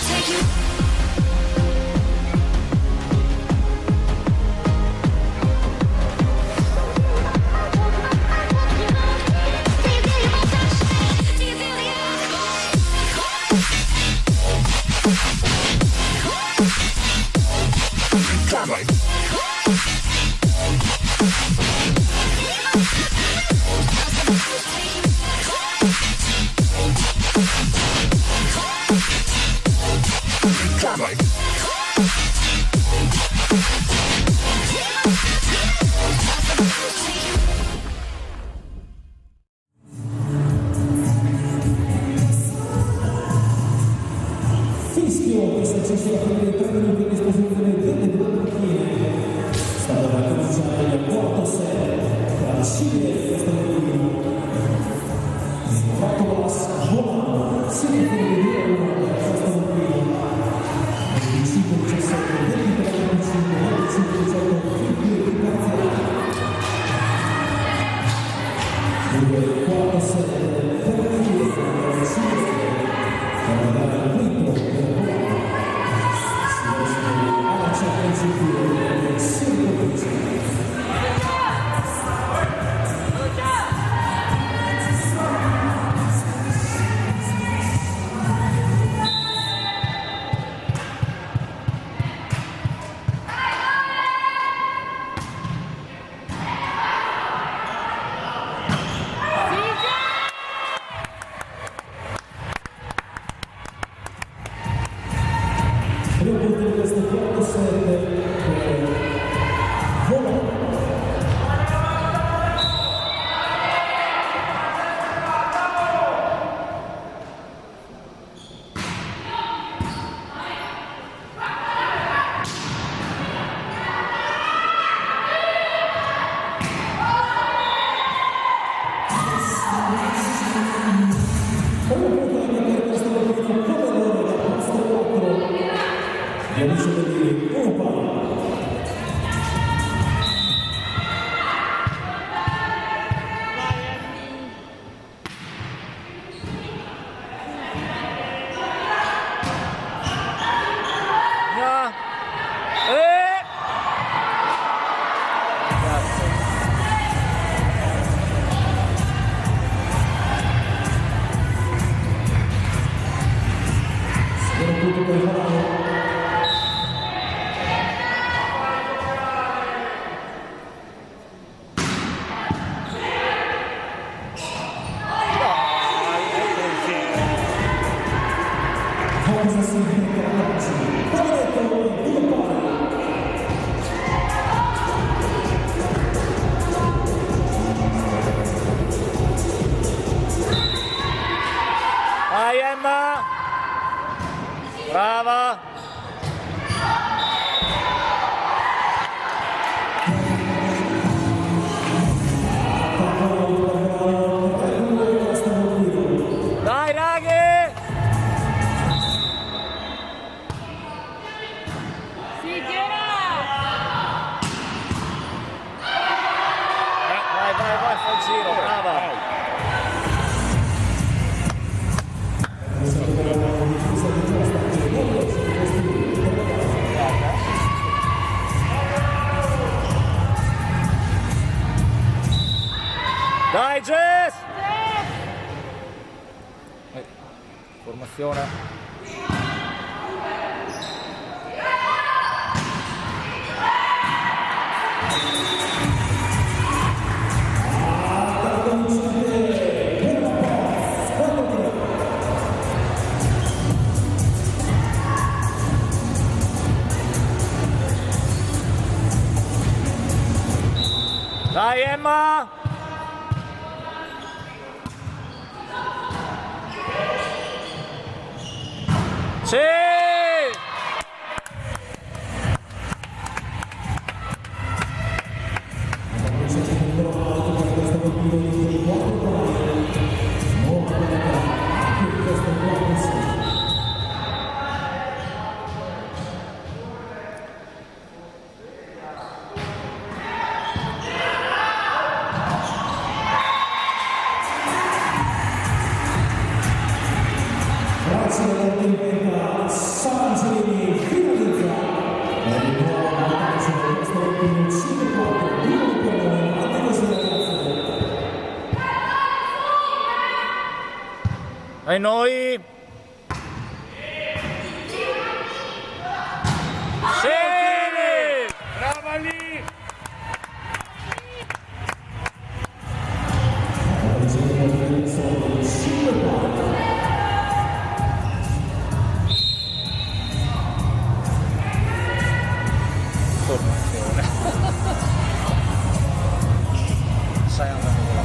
Take you. Fischio, questa accessione a finire 3 minuti a disposizione delle due macchine. Stanno per cominciare il quarto set tra la Cile e Stamatino. Il quarto boss, Juan, si riferiva di 1 per Stamatino. 25, 17, 23, 25, 25, 18, Figlio di Graziano. Il quarto set per la Cile. Vai Emma! Brava! Dai raghe! Si gira! Vai, fai il giro, brava! Dai Jess! Formazione. Dai Emma! Sì! E noi? Sì! Brava lì! Formazione. Sai andare con la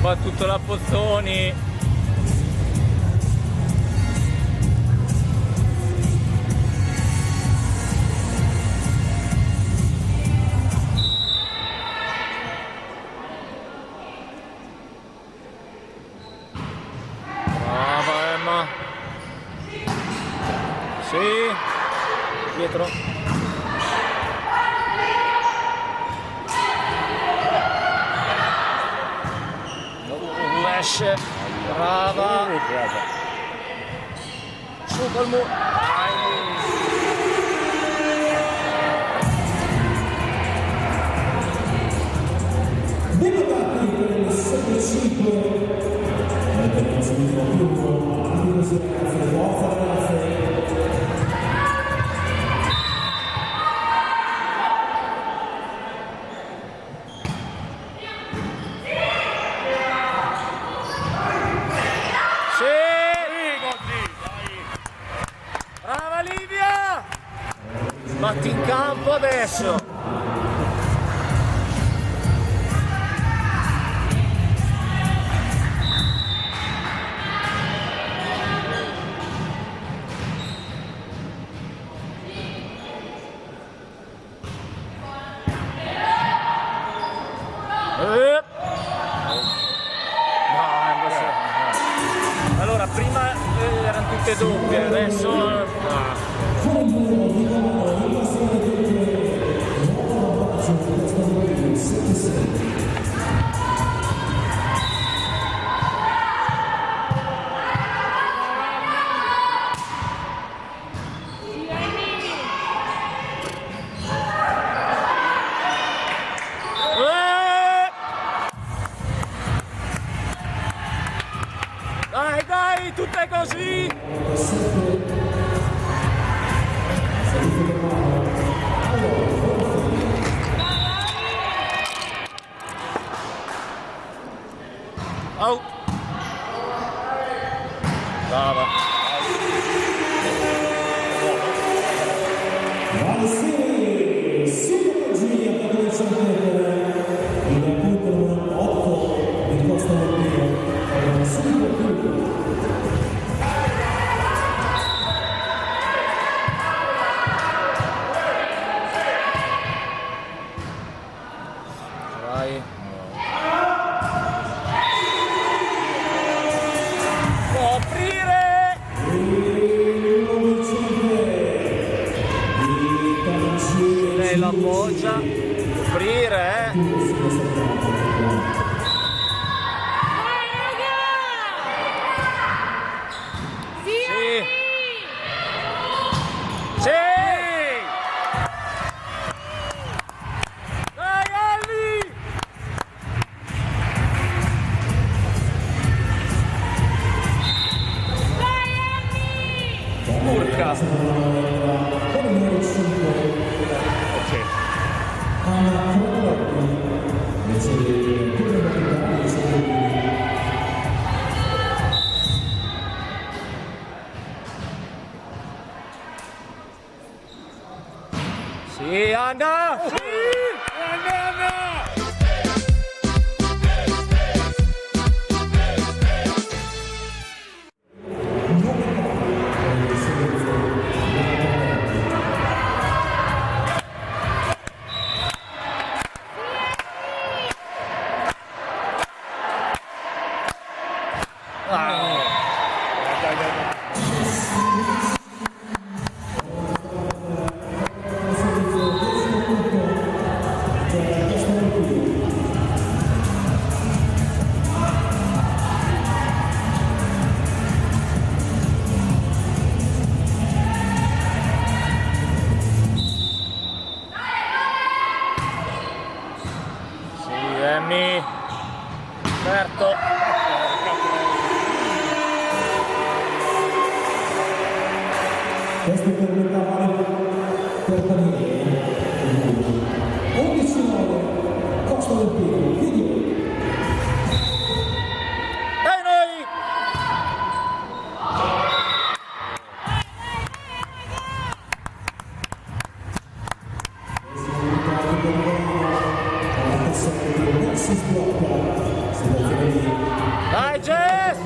battuto la Pozzoni. Brava Emma. Sì. Dietro. Esce. Brava. Brava. Su col muro. Debuttanti per il 7-5 per il prossimo turno, anche così ragazzi, forza ragazzi. Brava Livia! Batti in campo adesso! Allora, prima erano tutte doppie, adesso... Dai, dai, tutte così! Out! Brava! Vai sì, psicologia che comincia per il punto numero 8 di Costa del Pio. Subito. Vai. Può aprire! Lei la appoggia. Aprire, Sì. Sì! Dai Alli! Urca! Con il numero 5. Ok. Anna Crotti, invece di Pino Capitani, Sì, Anna! Sì! Anna! Emmy, Berto, questo per metà per Daniele. 11-9, Costa del Pio, video. dai noi! Dai Jess!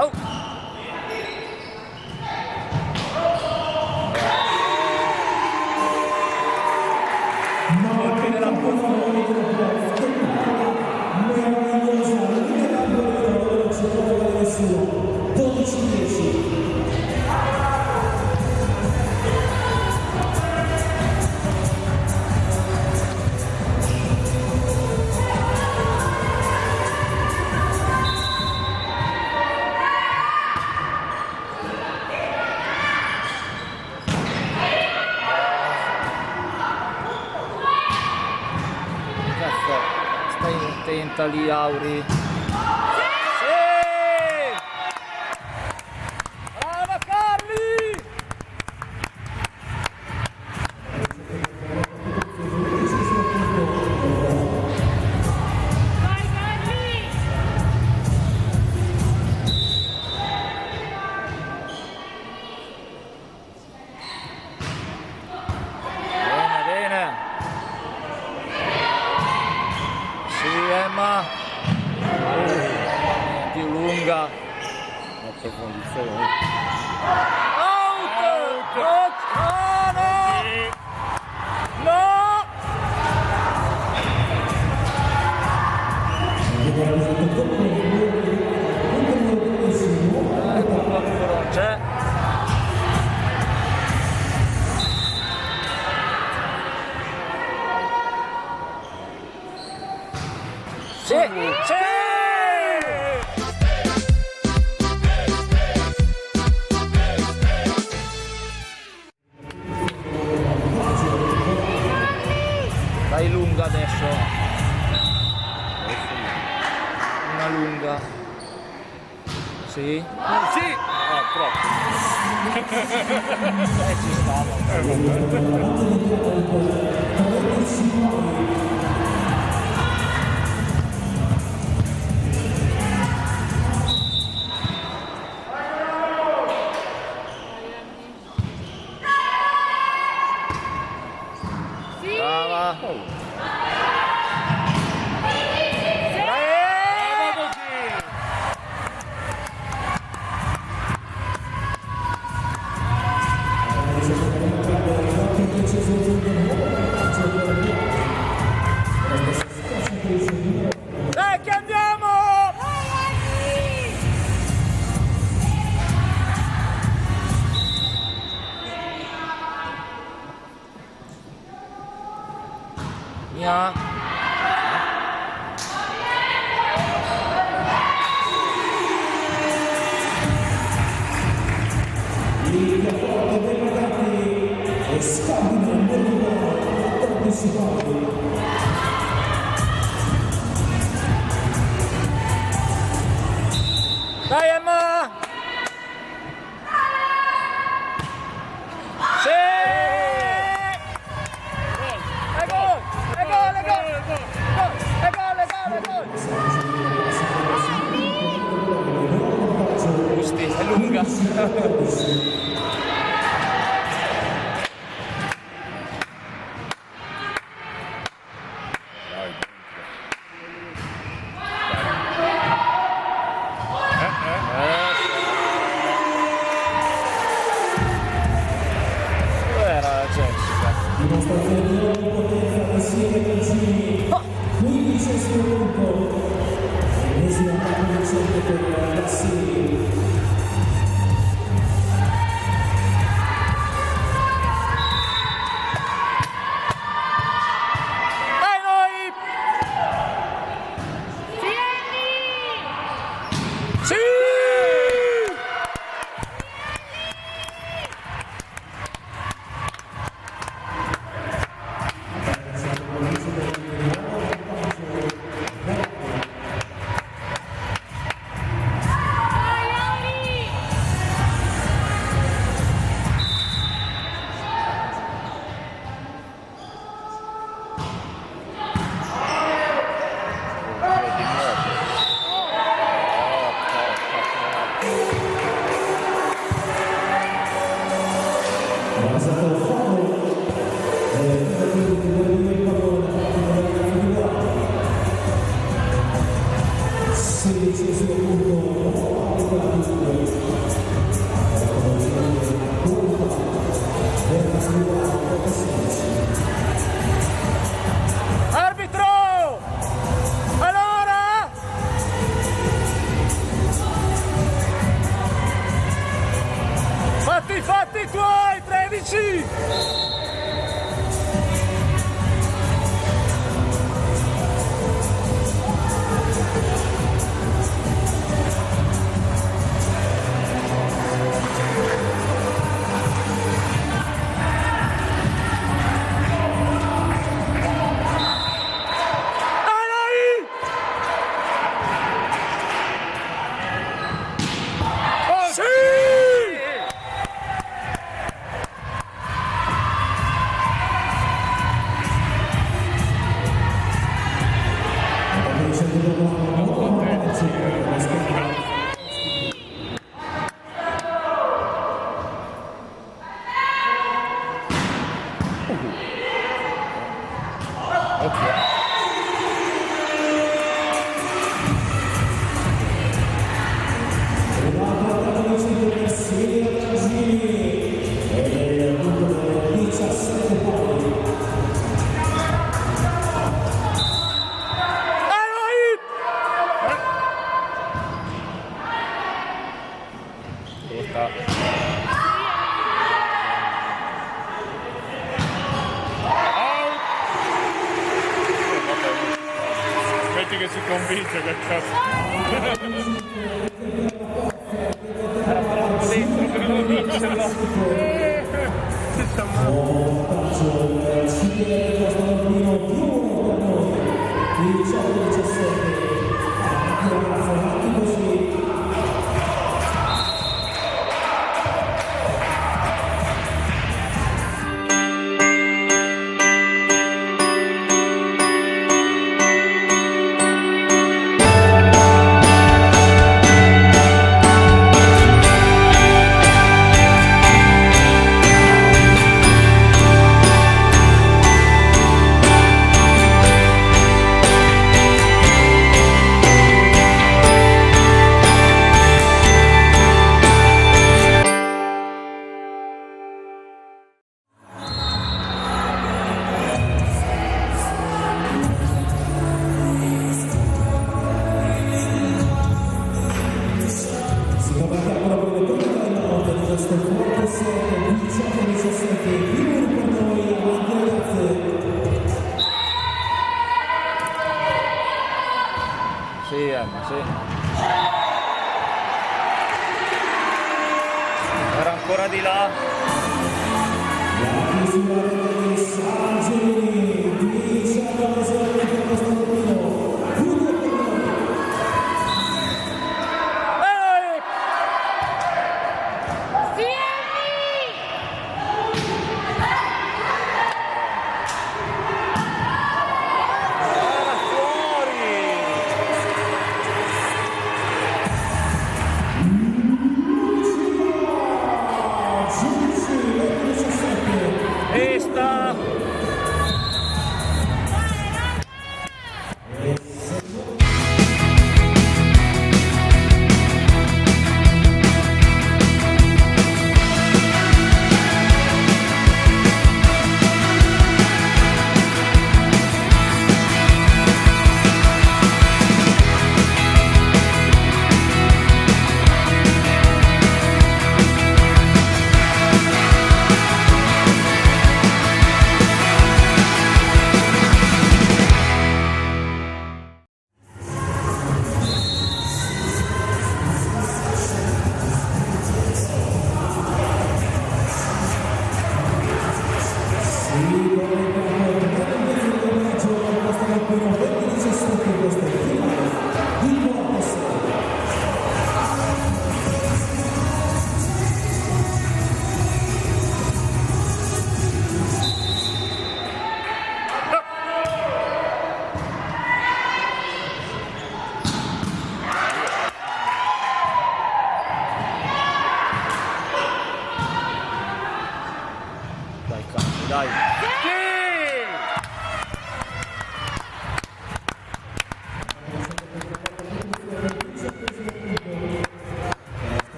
Oh! Cazzo, stai attenta lì, Auri. Sì! Brava Carli! Vai Carli! Bene, bene. Sì, Emma. Più lunga. Molto condizione. Out! Out! Ah, no! No! Non c'è. Sì! Sì! Dai lunga adesso. Una lunga. Sì? Sì! Ah, troppo. Ci stava. Dai Emma! Sì! È gol! È gol! È gol! È gol! È gol! Gusti, è lunga! Dimostrazione di potenza da Sire Cancini, 15° punto, ennesima attacco vincente per Cassini. Dai noi! Sì! Arbitro! Allora! Fatti i fatti tuoi, 13! Aspetti che si convince che cazzo. Era troppo dentro per non vincerlo. Sì, sì. Era ancora di là. La chiusura del San Giovanni.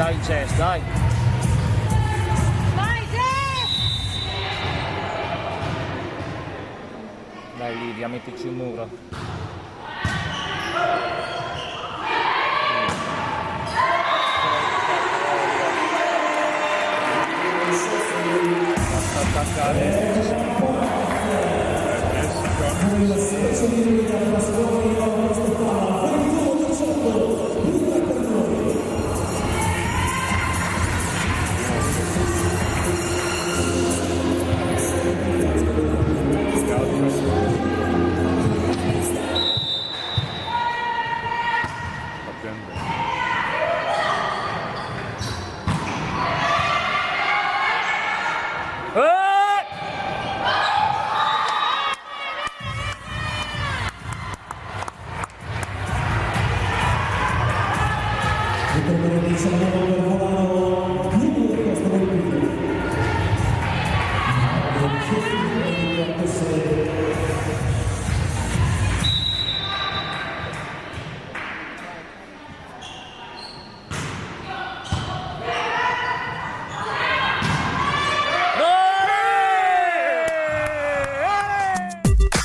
Dai Jess, dai. Vai Jess! Dai Lidia, mettici un muro. Basta attaccare.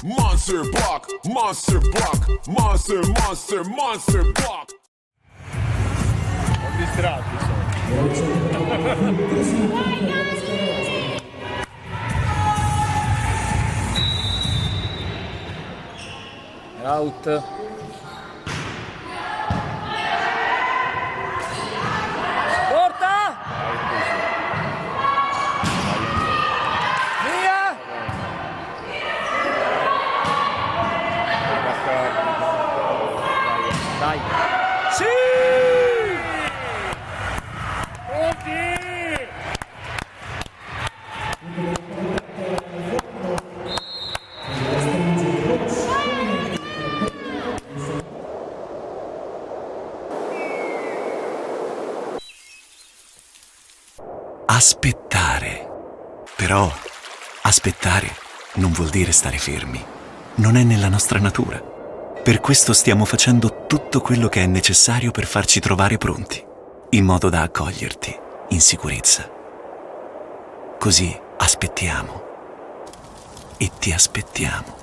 Monster block, monster block, monster, monster, monster block. Sono distratti sono. Out. Porta! Via! Dai! Sì! Aspettare. Però aspettare non vuol dire stare fermi. Non è nella nostra natura. Per questo stiamo facendo tutto quello che è necessario per farci trovare pronti, in modo da accoglierti in sicurezza. Così aspettiamo e ti aspettiamo.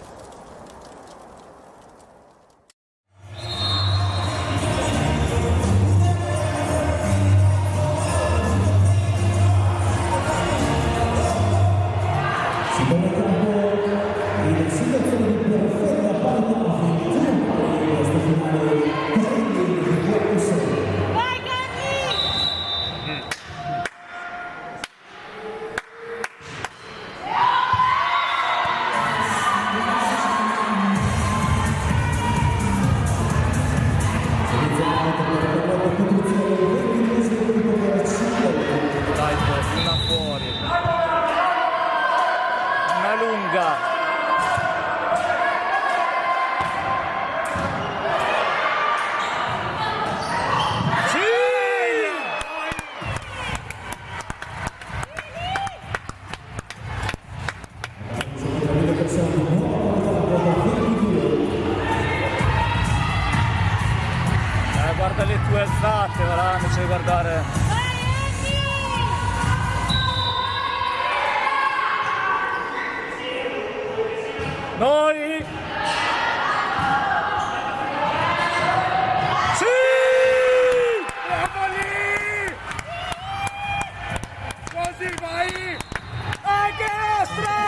Vai Gatti! Dai, una fuori. Una lunga. Guarda le tue alzate, ora invece di guardare. Noi! Sì! Bravo lì! Così vai! Anche nostra!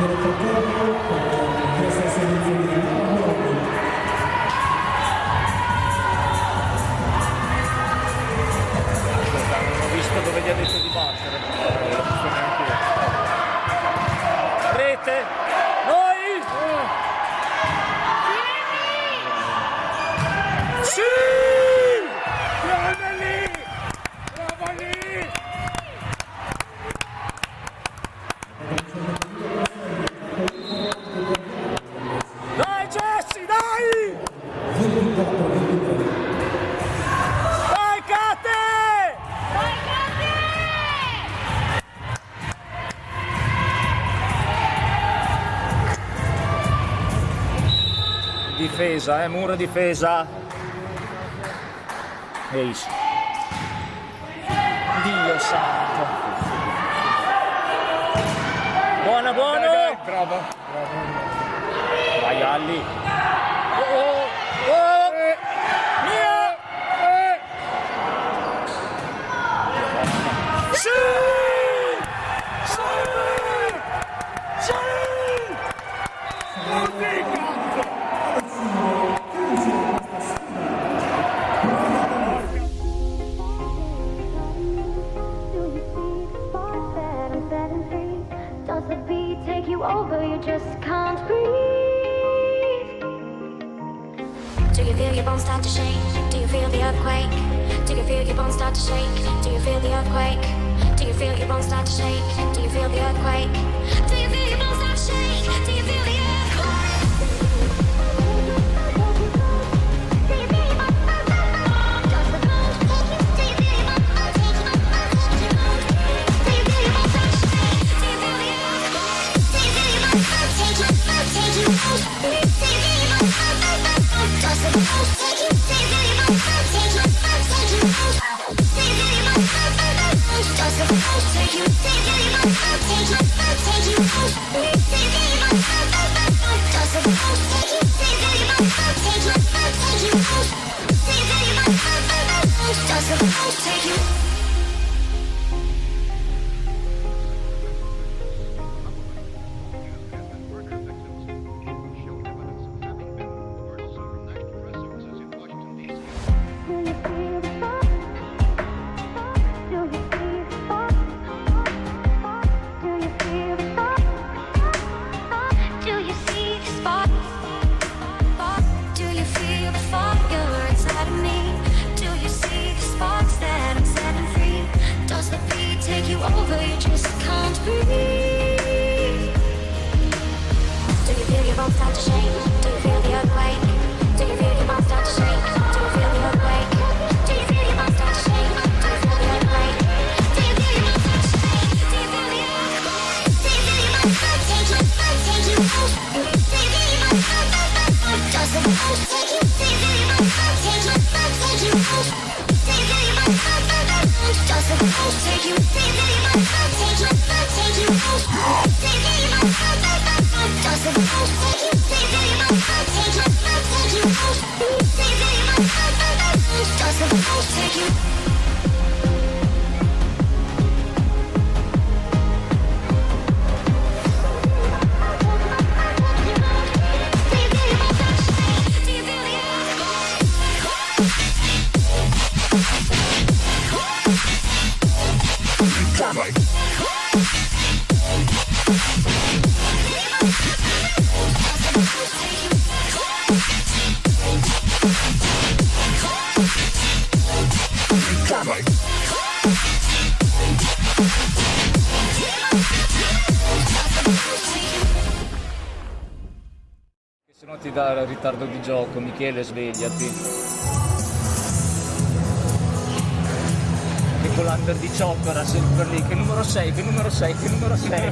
vedere contorno con questa soluzione di lavoro. Non ho visto dove gli ha detto di battere. Rete! Noi! Sì! Brava lì! Brava lì! Dai Jesse, dai! Vai Kate! Vai, Katy! Difesa, muro difesa. Ace. Dio santo. Buona, buono! Dai, brava. Vai Alli. Oh! Mia! Sì! Sì! Sì! Does the beat take you over? You just can't breathe. Do you feel your bones start to shake? Do you feel the earthquake? Do you feel your bones start to shake? Do you feel the earthquake? Do you feel your bones start to shake? Do you feel the earthquake? Do you feel your bones start to shake? Do you feel the earthquake? Take you. Se no ti dà ritardo di gioco, Michele, svegliati. Che con l'under 18 era sempre lì, che numero 6, che numero 6, che numero 6.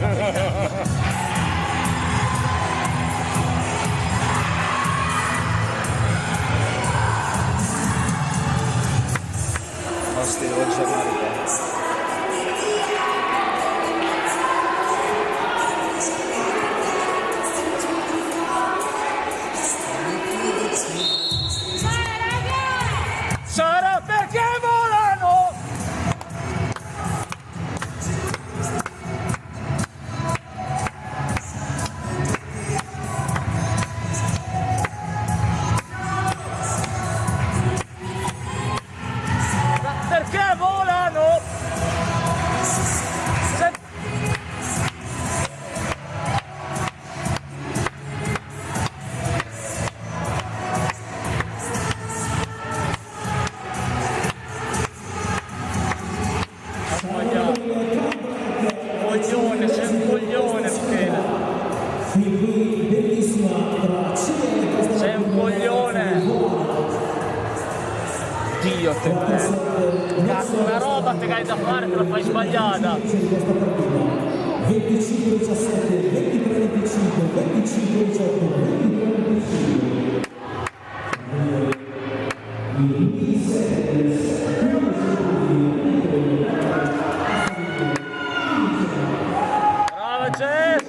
Nostri devo aggiornare te. Sarà perché volano! Sei un coglione, Michele. Fin qui bellissima tra CL e Castel Sei un coglione. Dio te. Cazzo, una roba che hai da fare te la fai sbagliata. 25-17, 23-25, 25-18, 23-25. Brava Jess.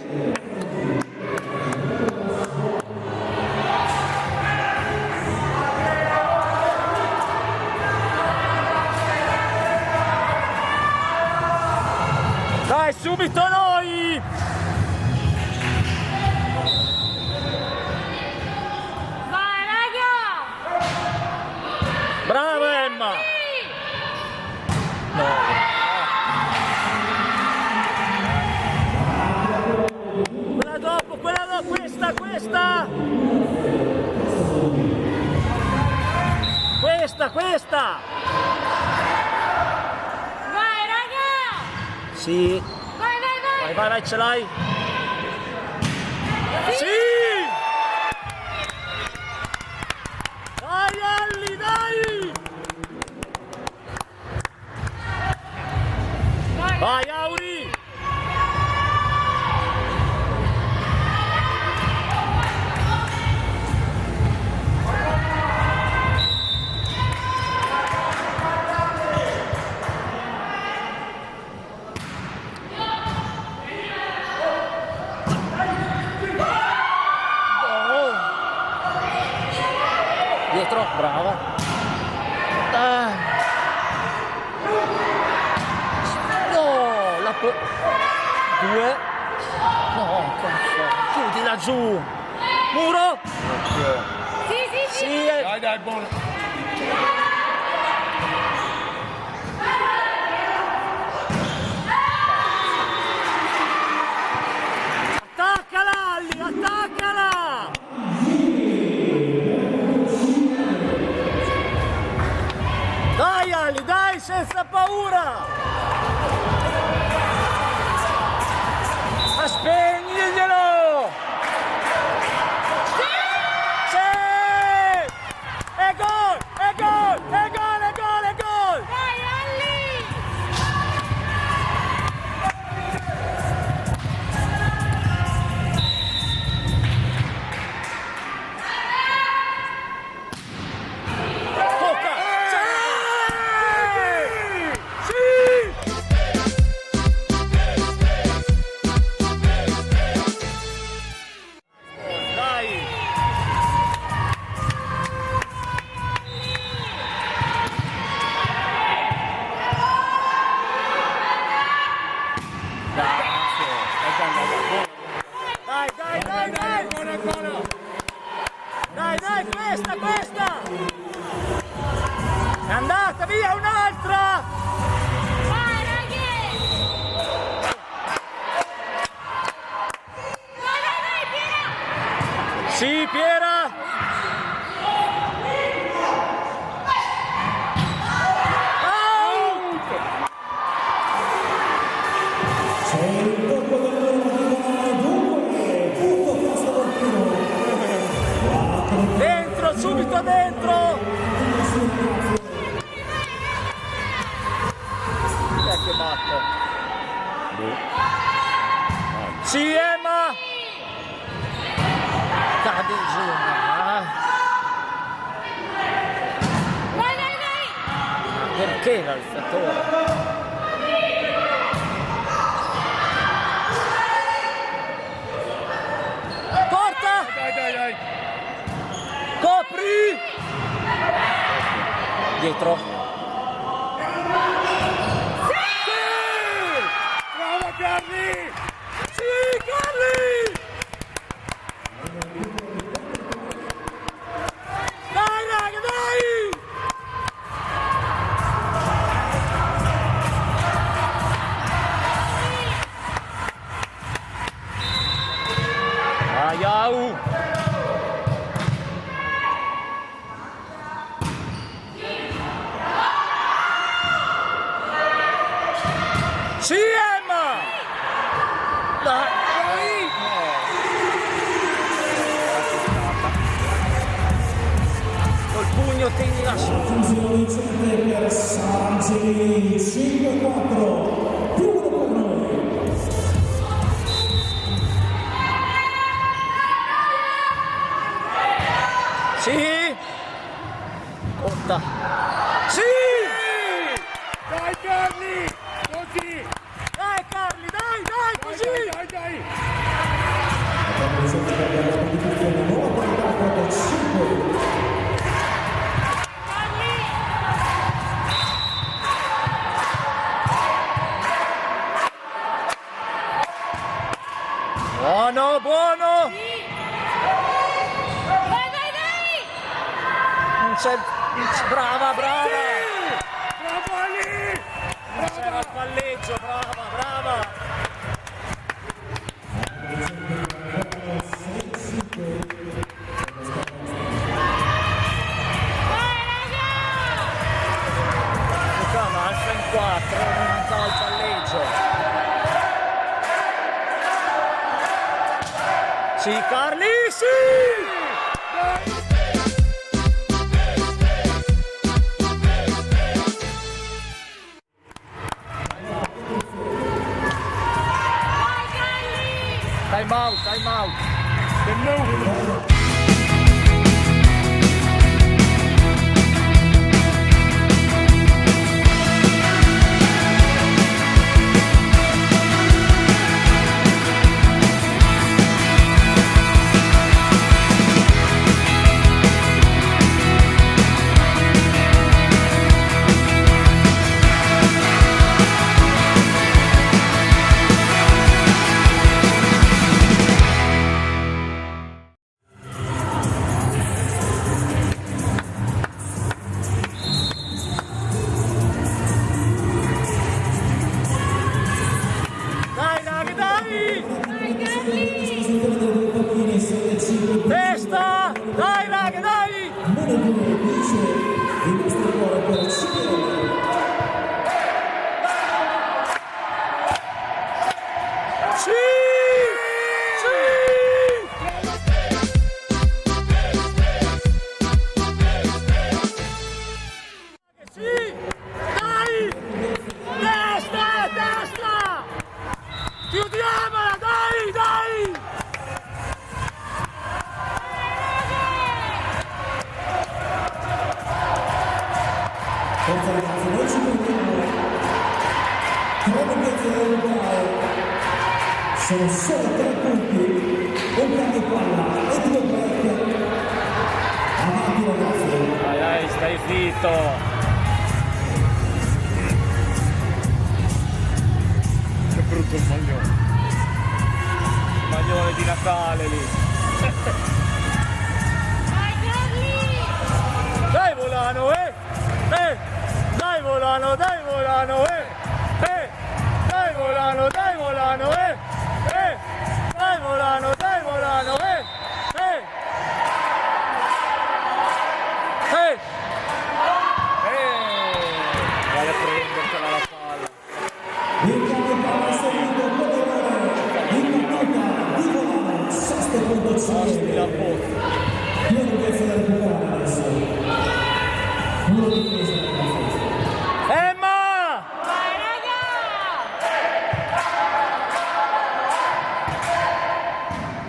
Dai, subito noi! Vai, raga! Brava Emma! No. Quella dopo, questa! Questa! Vai, raga! Sì. Vai, ce l'hai? Sì! Dai Alli, dai! Vai Auri! Dietro, brava. No, due. No, cazzo. Chiudi laggiù. Muro. Sì. Dai, buono. Attaccala, Alli, attaccala. Dai Ali, dai, senza paura! Ma spegniglielo! Sì! E gol! Vai, Alli! Tocca! Sì! Dai! Dai, questa! È andata via un'altra! Vai, raghi! Vai, Piera! Sì, Piera! Out! C'è il tocco del turno, dunque, punto Costa Volpino. Dentro, subito dentro! Chi è che batte? Sì, Emma! Cadi giù! Vai! Perché l'alzatore? Porta! Dai. Copri! Dietro. Sì! Brava Carli! Sì, Carli! Dai, raga, dai! Ayau! Sì, Emma! Antonio, tieni la sua. Conclusione vincente per Sarangeli, 5-4, più uno per noi. Sì! Conta! Sì! Dai Carli! Così! Dai Carli, dai, così! Dai! Abbiamo vincente per la competizione, nuova parità per 5. Buono, buono! Non c'è... Brava! Bravo Ali! Non c'era il palleggio, brava! Luca, ma alza in 4, non fa il palleggio. Sì, Carli, sì! Time out. Testa! Dai raga, dai! Meno 2 dice il nostro cuore per Cipriani. Sì! Sì! Dai! Destra! Chiudiamola, dai! Forza ragazzi, noi ci proviamo. Trovo mezzo da ruotare. Sono solo 3 punti. Un cambio palla e 2 break. Avanti ragazzi. Dai, stai zitto! Che brutto il maglione. Maglione di Natale lì! Dai Volano, Dai Volano, Dai Volano, Dai Volano, Dai Volano, Dai Volano, Dai Volano, Vale a prendertela la palla. Il cambio palla è seguito con errore. In battuta di Volano, 6.5. La bocca. Più lunghezza da recuperare adesso. Uno di difesa ragazzi. Emma! Vai raga!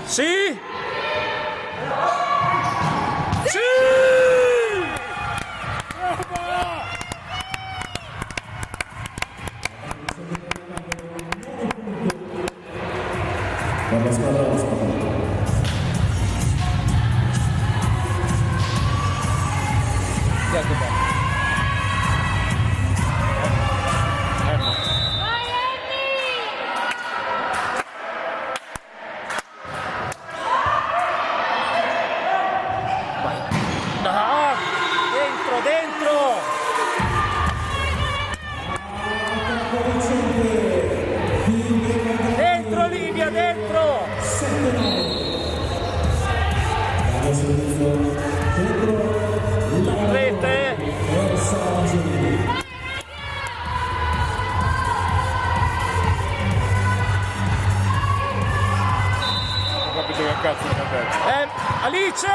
Sì? Sì! Per la squadra ospite. Vai Andy! No! Dentro! Dentro Livia, dentro! Rete! Non ho capito che cazzo mi ha detto. Alice!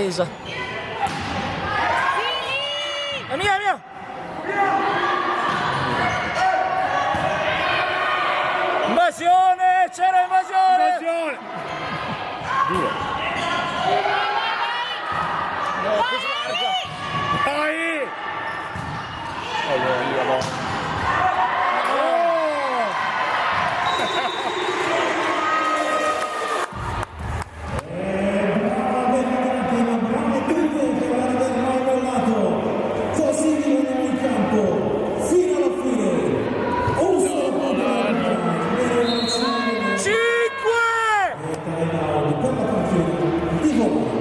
presa. È mia, è mia! Invasione! C'era invasione! Due. No, così larga. Dai! Allora, no. Così rimaniamo in campo fino alla fine. Un solo punto per 5! la partita di Vola.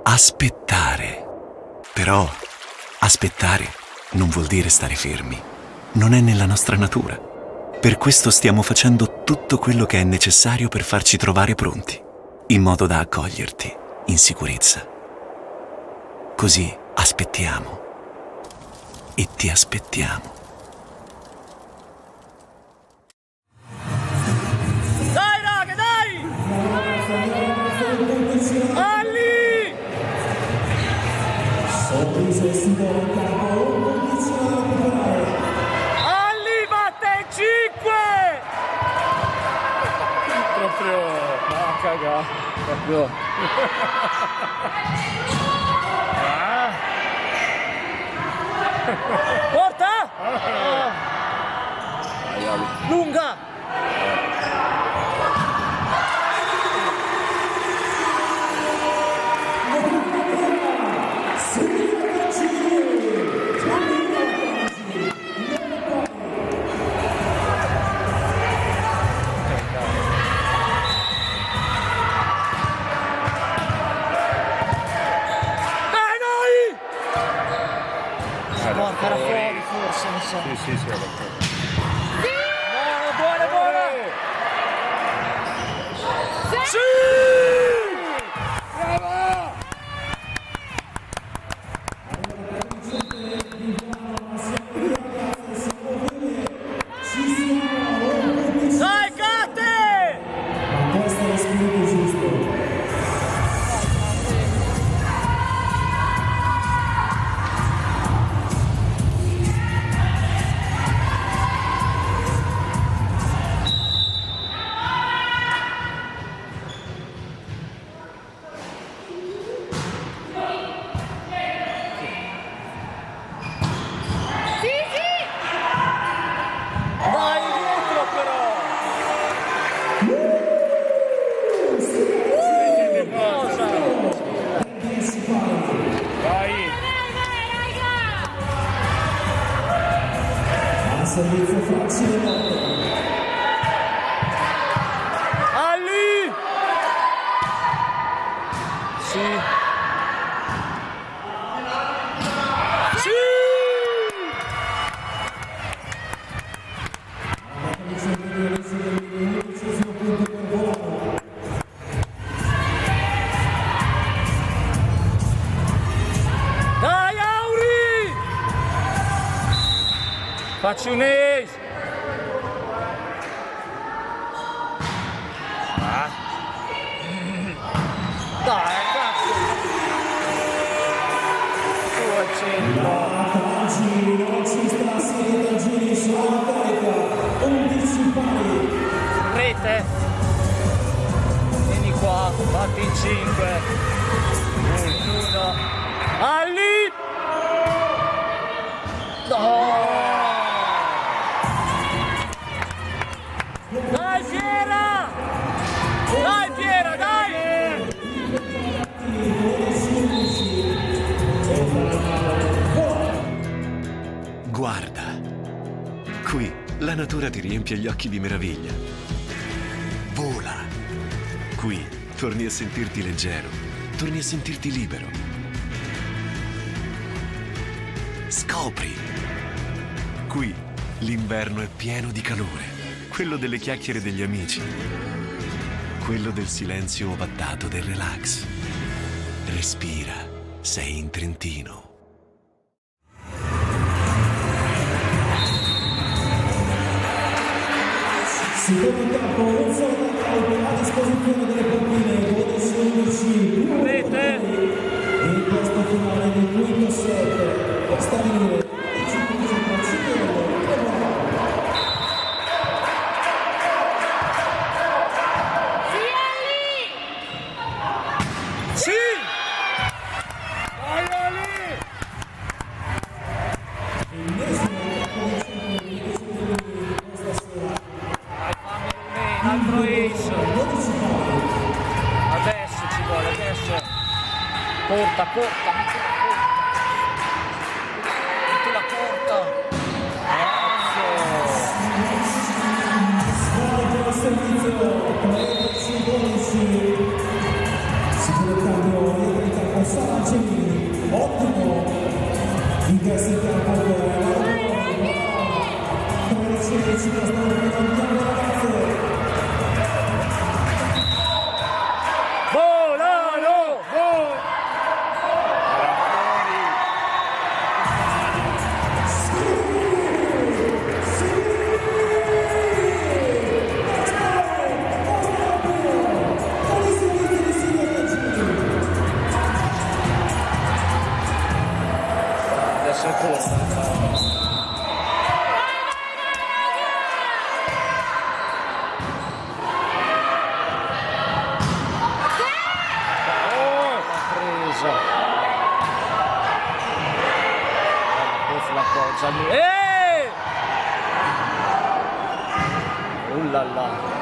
Aspettare. Però aspettare non vuol dire stare fermi. Non è nella nostra natura. Per questo stiamo facendo tutto quello che è necessario per farci trovare pronti, in modo da accoglierti in sicurezza. Così aspettiamo e ti aspettiamo. Dai raga, dai! Ali! Sorriso e sudore in campo, un condizione da recuperare. Ali batte 5! Proprio... Ma cagà, proprio. Porta! Lunga! Porca, era fuori forse, non so. Sì, era fuori. Buona, buona! Sì! Dai, Gatte! Ma questo è lo spirito giusto. Vai dietro però! Cosa? Vai! A servizio Franzi De Notte. Ali! Sì! Sì! Dai Auri! Facci un ace! Dai cazzo! 200! Tangini, non ci sta Sirio Tangini sulla carica. 11 pari. Rete! Vieni qua, batti in 5. 1. Ali! No! Dai Piera! Dai Piera, dai! Guarda, qui la natura ti riempie gli occhi di meraviglia. Vola. Qui torni a sentirti leggero, torni a sentirti libero. Scopri. Qui l'inverno è pieno di calore, quello delle chiacchiere degli amici, quello del silenzio ovattato del relax. Respira, sei in Trentino. Secondo campo, un solo knockout a disposizione delle bambine, potesse unirci Rete. in questo finale del quinto set, per stabilire il 5 Cipriello e Morano. Sì! Vai Ali! Vai, fammi un altro ace. Adesso ci vuole, adesso. Corta, corta, metti la corta. Sguardo al servizio, 13 12. Sicuro cambio, entra in campo Sarancini, ottimo ingresso in campo per la 13 la stanno andiamo ragazze. Volano! Adesso è corta. La appoggia lì. Oh là là.